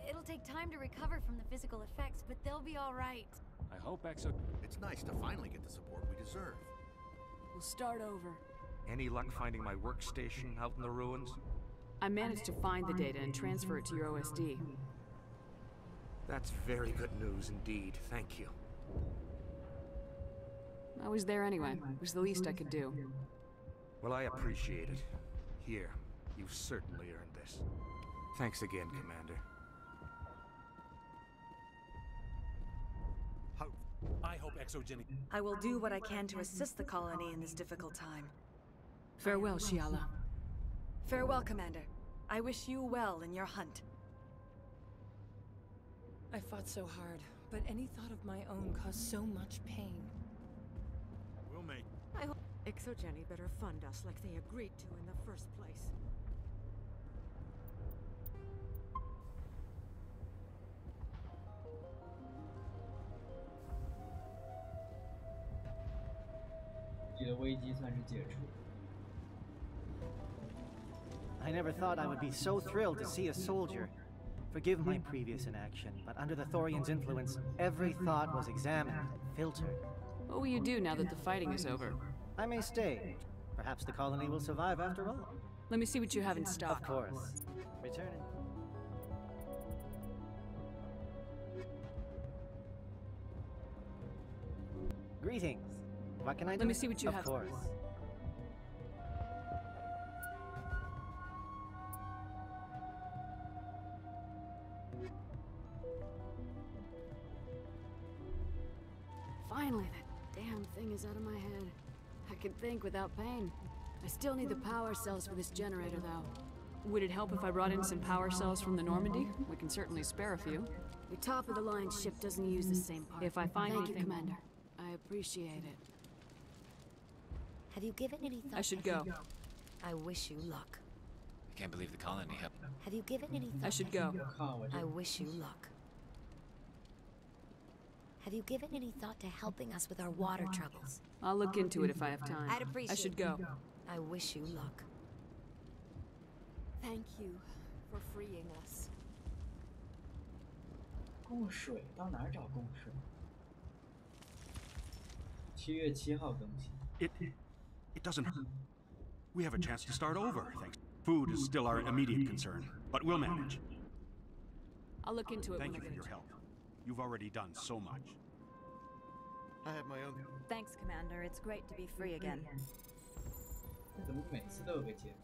It'll take time to recover from the physical effects, but they'll be all right. I hope It's nice to finally get the support we deserve. We'll start over. Any luck finding my workstation out in the ruins? I managed to find the data and transfer it to your OSD. That's very good news indeed. Thank you. I was there anyway. It was the least I could do. Well, I appreciate it. Here, you've certainly earned this. Thanks again, Commander. I hope exogenic. I will do what I can to assist the colony in this difficult time. Farewell, Shiala. Farewell, Commander. I wish you well in your hunt. I fought so hard, but any thought of my own caused so much pain. We'll make. I hope Exogeny better fund us like they agreed to in the first place. I never thought I would be so thrilled to see a soldier. Forgive my previous inaction, but under the Thorian's influence, every thought was examined and filtered. What will you do now that the fighting is over? I may stay. Perhaps the colony will survive after all. Let me see what you have in stock. Of course. Returning. Greetings. What can I do? Let me see what you have. Of course. Finally, that damn thing is out of my head. I can think without pain. I still need the power cells for this generator, though. Would it help if I brought in some power cells from the Normandy? We can certainly spare a few. Your top-of-the-line ship doesn't use the same part. If I find anything... Thank you, Commander. I appreciate it. Have you given any thought? I should go. I wish you luck. I can't believe the colony helped. Have you given any thought? I should go. I wish you luck. Have you given any thought to helping us with our water troubles? I'll look into it if I have time. I'd appreciate it. I should go. I wish you luck. Thank you for freeing us. 供水到哪儿找供水？7月7号更新。It doesn't hurt. We have a chance to start over, thanks. Food is still our immediate concern, but we'll manage. I'll look into it. Thank you for your help. You've already done so much. I have my own. Thanks, Commander. It's great to be free again. 怎么每次都有个结？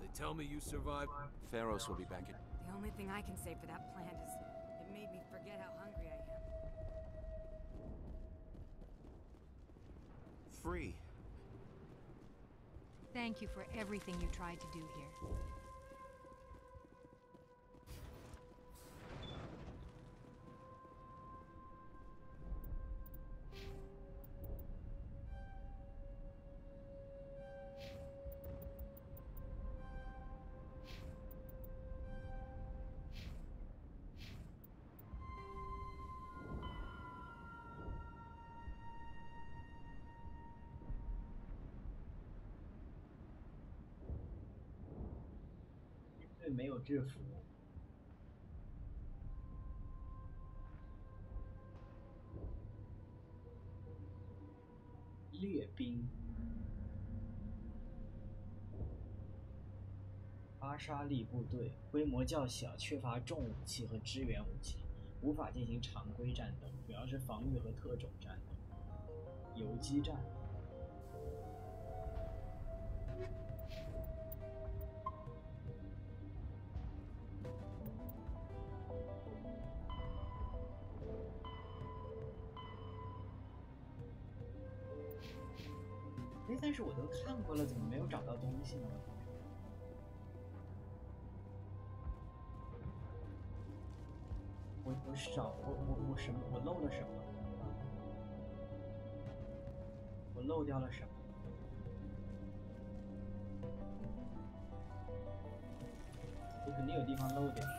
They tell me you survived. Pharos will be back in. The only thing I can say for that plant is it made me forget how hungry I am. Free. Thank you for everything you tried to do here.没有制服。列兵。阿沙利部队规模较小，缺乏重武器和支援武器，无法进行常规战斗，主要是防御和特种战斗。游击战。 哎，但是我都看过了，怎么没有找到东西呢？我什么？我漏了什么？我漏掉了什么？我肯定有地方漏掉。 Commander,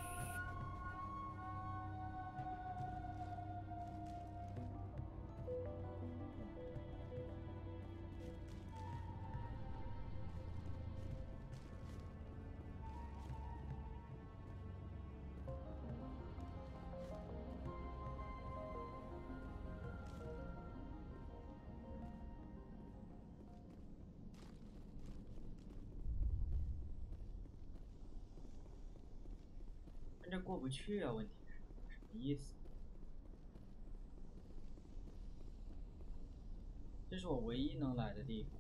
这过不去啊，问题是什么意思？这是我唯一能来的地方。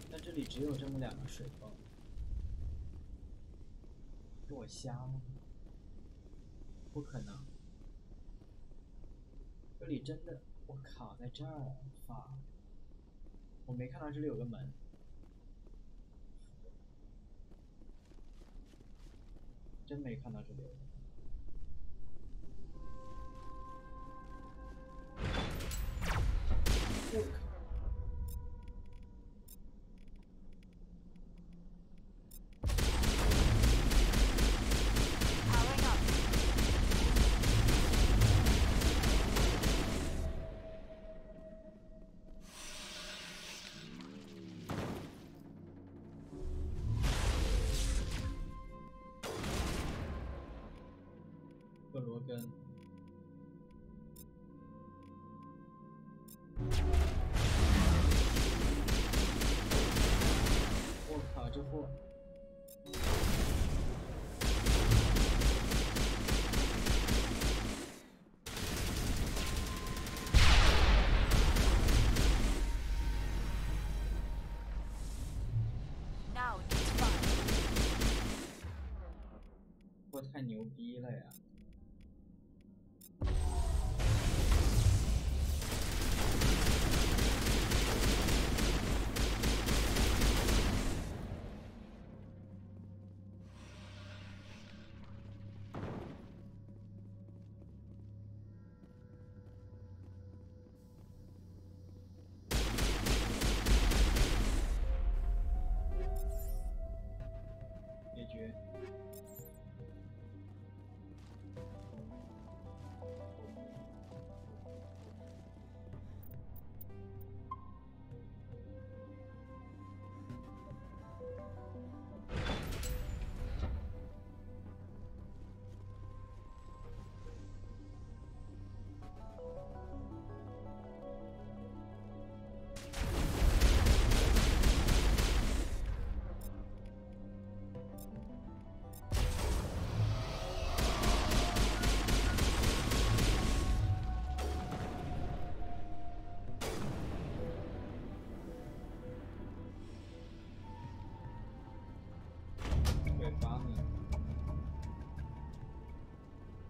但这里只有这么2个水泵，是我瞎了吗？不可能，这里真的，我靠，在这儿发，我没看到这里有个门，真没看到这里有个门。我靠！克罗根，我靠，这货！我太牛逼了呀！解决。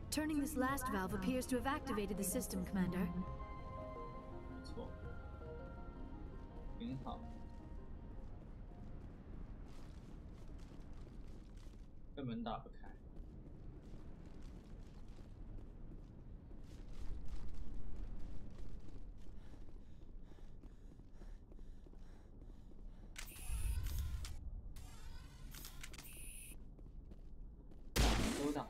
Turning this last valve appears to have activated the system, Commander. 错，挺好，根本打不开。都打。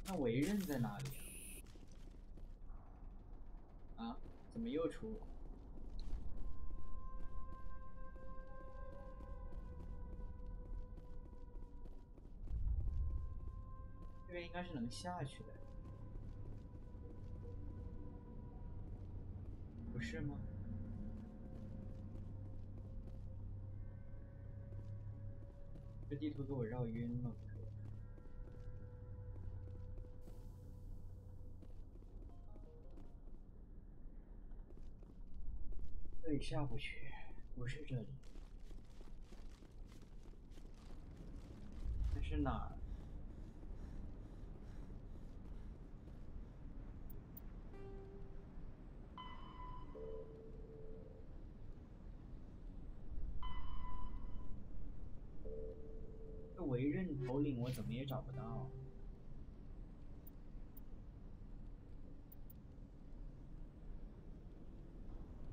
那维刃在哪里啊？啊？怎么又出？这边应该是能下去的，不是吗？这地图给我绕晕了。这里下不去，不是这里，这是哪儿？这维刃头领我怎么也找不到。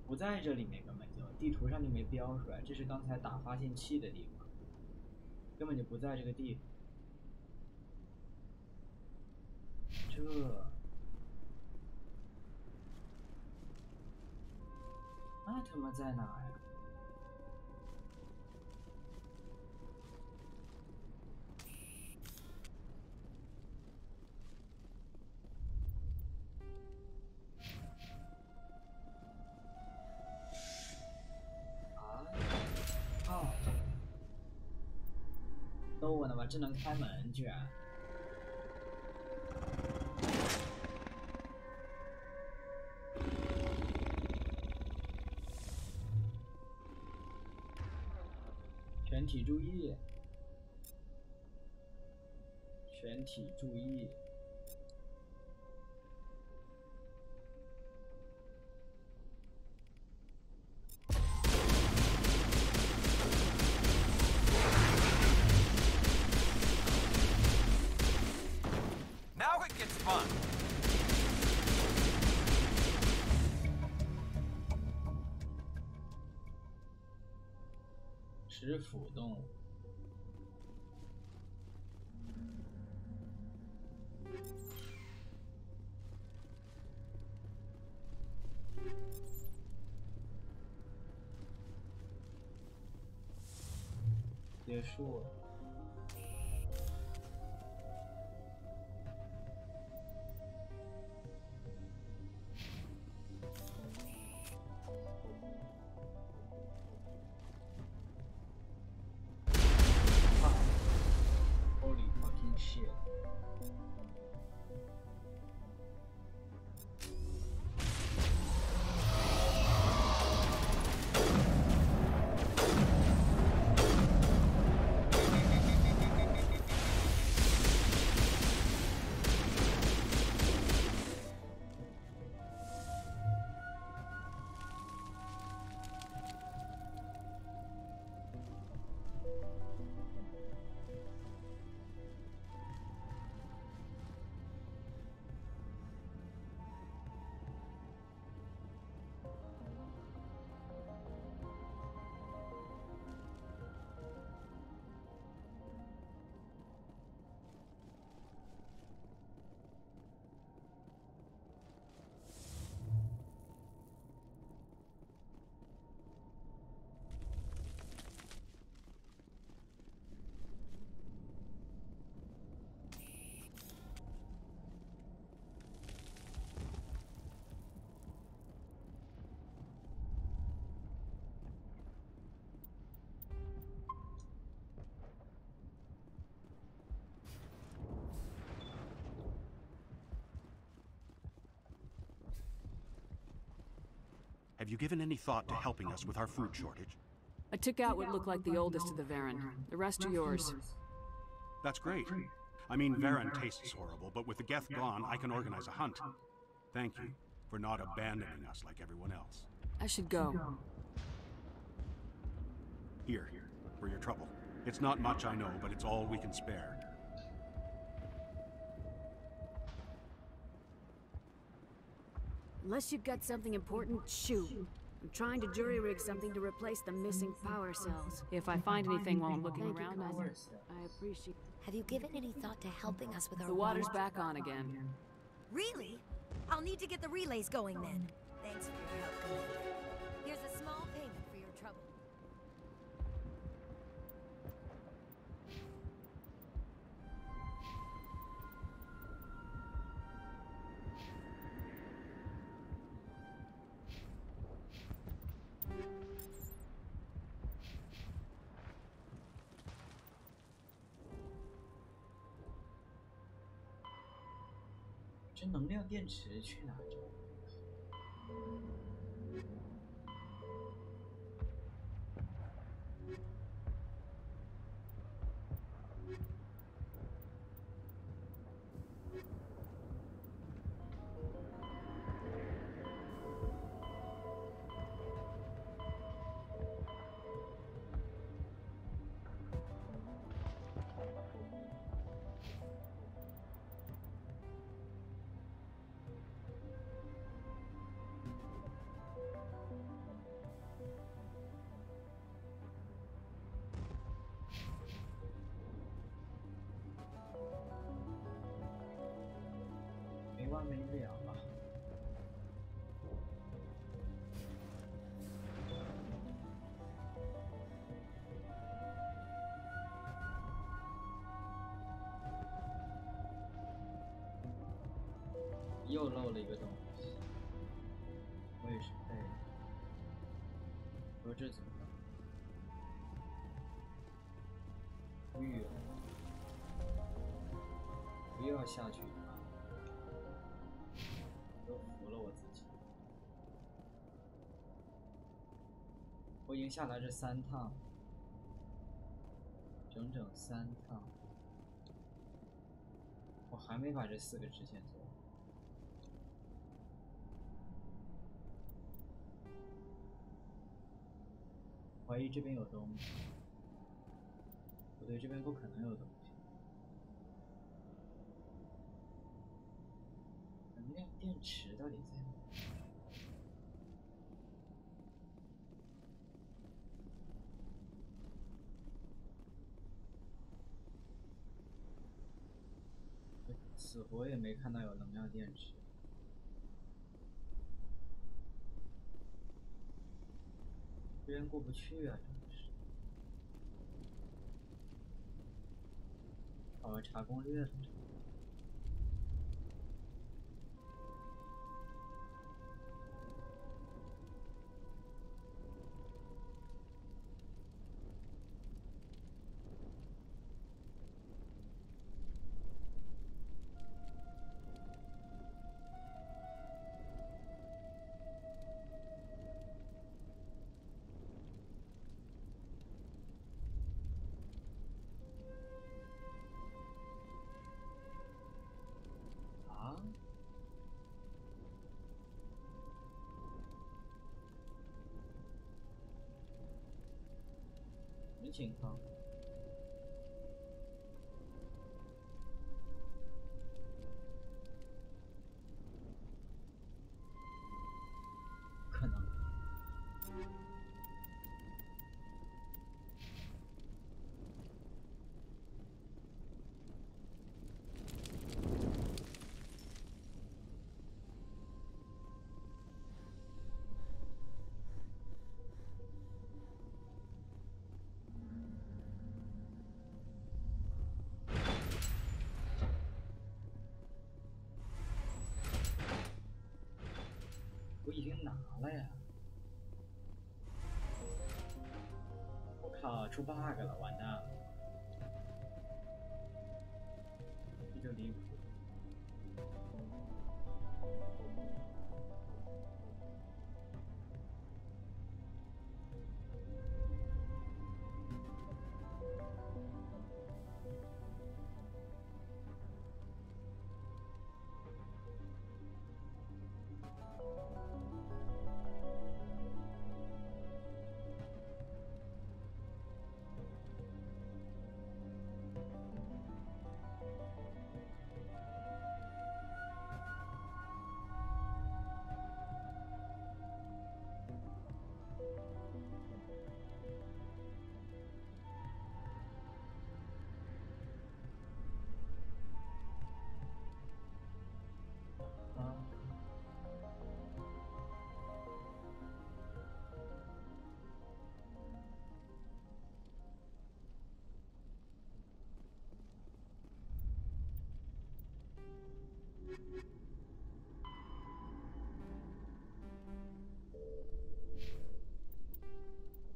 不在这里面，根本就地图上就没标出来，这是刚才打发现器的地方，根本就不在这个地方。那他妈在哪呀？逗我呢吧？这能开门居然！全体注意！全体注意！Now it gets fun. 食腐动物。结束了。Holy fucking shit！ Have you given any thought to helping us with our food shortage? I took out what looked like the oldest of the Varen. The rest are yours. That's great. I mean, Varen tastes horrible, but with the Geth gone, I can organize a hunt. Thank you for not abandoning us like everyone else. I should go. Here, for your trouble. It's not much, I know, but it's all we can spare. Unless you've got something important, shoot. I'm trying to jury-rig something to replace the missing power cells. If I find anything while I'm looking around, I appreciate... Have you given any thought to helping us with our... The water's back on again. Really? I'll need to get the relays going then. Thanks for your help, Commander. Here's a small payment for your trouble. "这能量电池去哪找？没完没了吧？又漏了一个东西，我也是废的。说这怎么办？无语了。下去啊！都服了我自己。我已经下来这3趟，整整3趟，我还没把这4个支线做完。怀疑这边有东西，不对，这边不可能有东西。能量电池到底在哪？死活也没看到有能量电池。这边过不去啊，真的是。哦，查攻略了。什么情况？可能。我已经拿了呀！我靠，出 bug 了，完蛋了！这就离谱。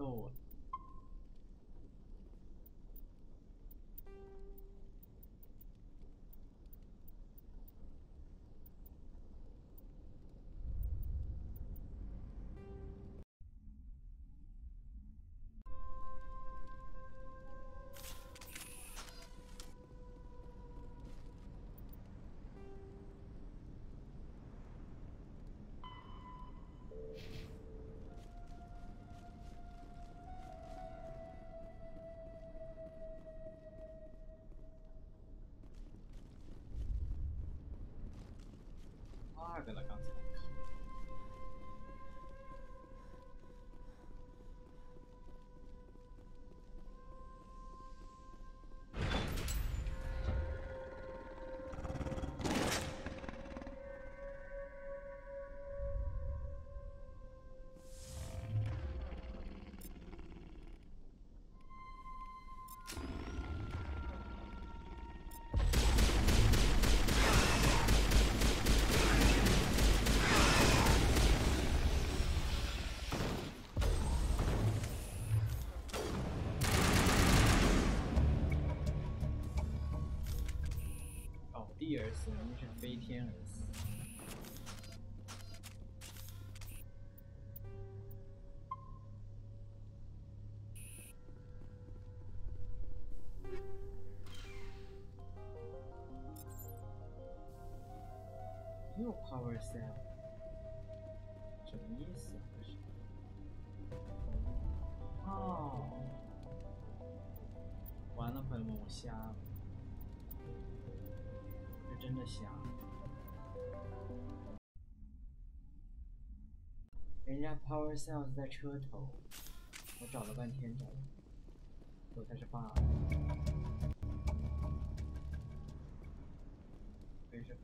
够了。2个了，刚才。地而死，你是飞天而死。又 power cell， 什么意思啊？这是？哦，完了，朋友们，我瞎了，是真的瞎了。人家 power cells 在车头，我找了半天找了，我才是 bug。真是。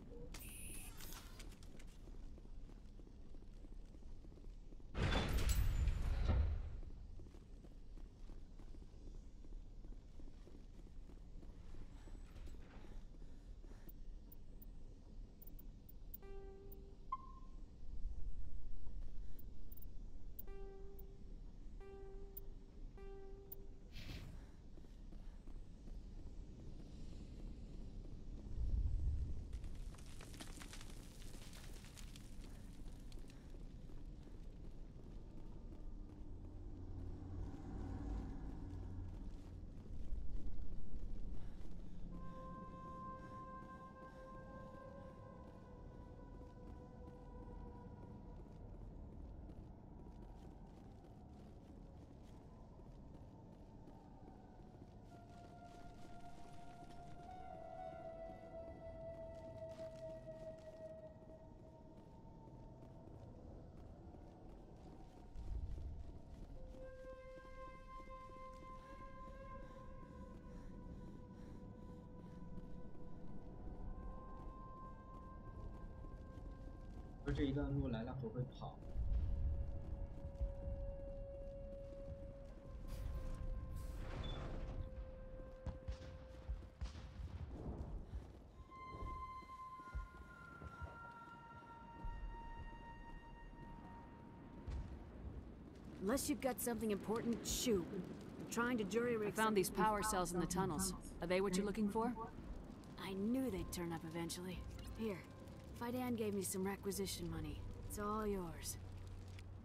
说这一段路来了不会跑。Unless you've got something important, shoot. I'm trying to jury-rig. I found these power cells in the tunnels. Are they what you're looking for? I knew they'd turn up eventually. Here, Fidan gave me some requisition money. It's all yours.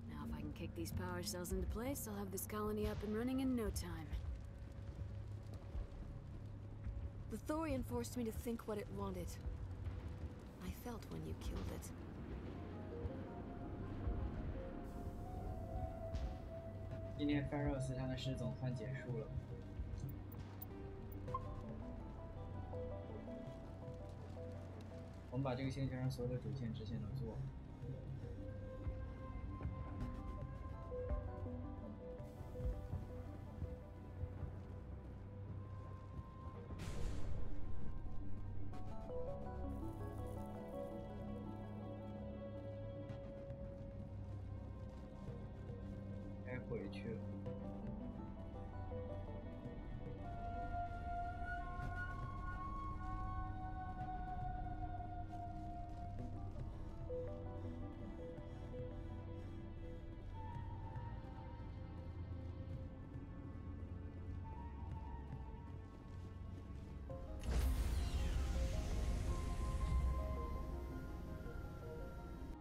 Now if I can kick these power cells into place, I'll have this colony up and running in no time. The Thorian forced me to think what it wanted. I felt when you killed it. 今天 Pharos 他的事总算结束了。我们把这个星球上所有的主线支线都做了。该回去了。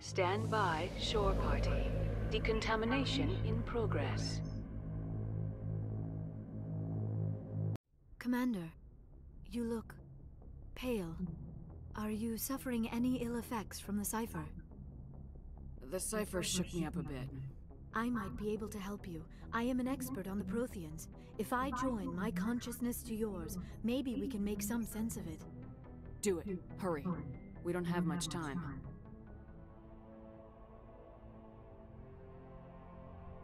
Stand by, shore party. Decontamination in progress. Commander, you look pale. Are you suffering any ill effects from the cipher? The cipher shook me up a bit. I might be able to help you. I am an expert on the Protheans. If I join my consciousness to yours, maybe we can make some sense of it. Do it. Hurry. We don't have much time.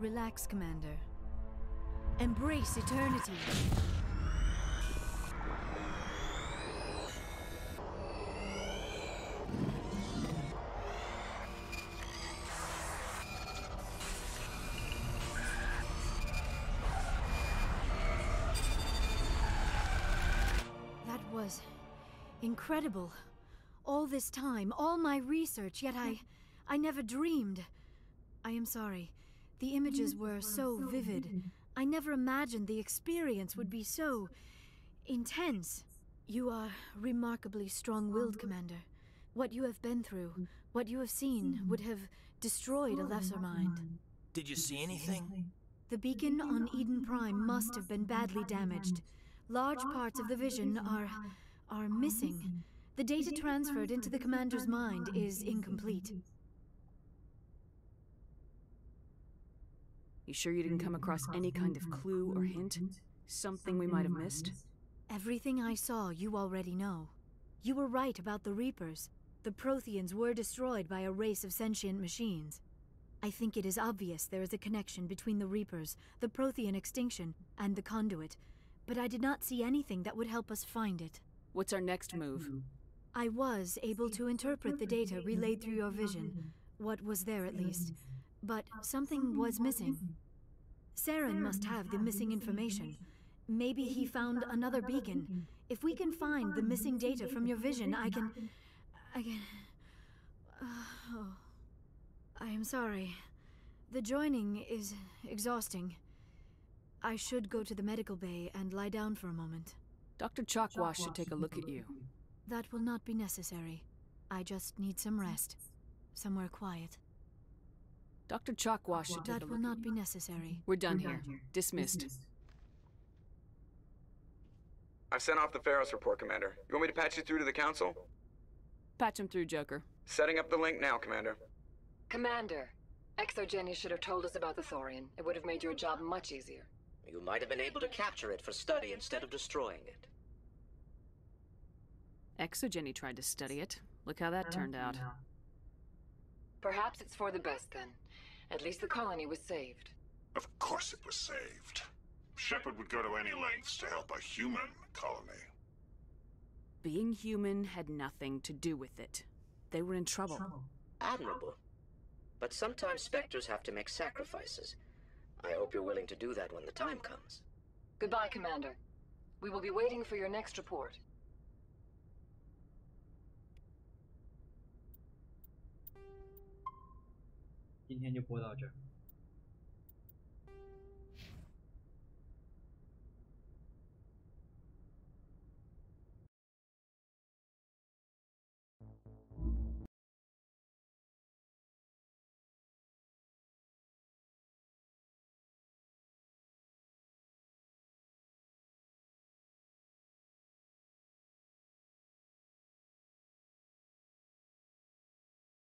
Relax, Commander. Embrace eternity. That was incredible. All this time, all my research, yet I never dreamed. I am sorry. The images were so vivid. I never imagined the experience would be so intense. You are remarkably strong-willed, Commander. What you have been through, what you have seen, would have destroyed a lesser mind. Did you see anything? The beacon on Eden Prime must have been badly damaged. Large parts of the vision are missing. The data transferred into the Commander's mind is incomplete. You sure you didn't come across any kind of clue or hint? Something we might have missed? Everything I saw, you already know. You were right about the Reapers. The Protheans were destroyed by a race of sentient machines. I think it is obvious there is a connection between the Reapers, the Prothean extinction, and the Conduit, but I did not see anything that would help us find it. What's our next move? I was able to interpret the data relayed through your vision. What was there, at least. But something was missing. Saren must have the missing information. Maybe he found another beacon. If we can find the missing data from your vision, I can... Oh. I am sorry. The joining is exhausting. I should go to the medical bay and lie down for a moment. Dr. Chalkwash should take a look at you. That will not be necessary. I just need some rest. Somewhere quiet. Dr. Chalkwash should take a look. That will not be necessary. We're done here. Dismissed. I've sent off the Pharos report, Commander. You want me to patch you through to the Council? Patch him through, Joker. Setting up the link now, Commander. Commander, Exogeny should have told us about the Thorian. It would have made your job much easier. You might have been able to capture it for study instead of destroying it. Exogeny tried to study it. Look how that turned out. Perhaps it's for the best then. At least the colony was saved. Of course it was saved. Shepard would go to any lengths to help a human colony. Being human had nothing to do with it. They were in trouble. Admirable. But sometimes Spectres have to make sacrifices. I hope you're willing to do that when the time comes. Goodbye, Commander. We will be waiting for your next report.今天就播到这儿。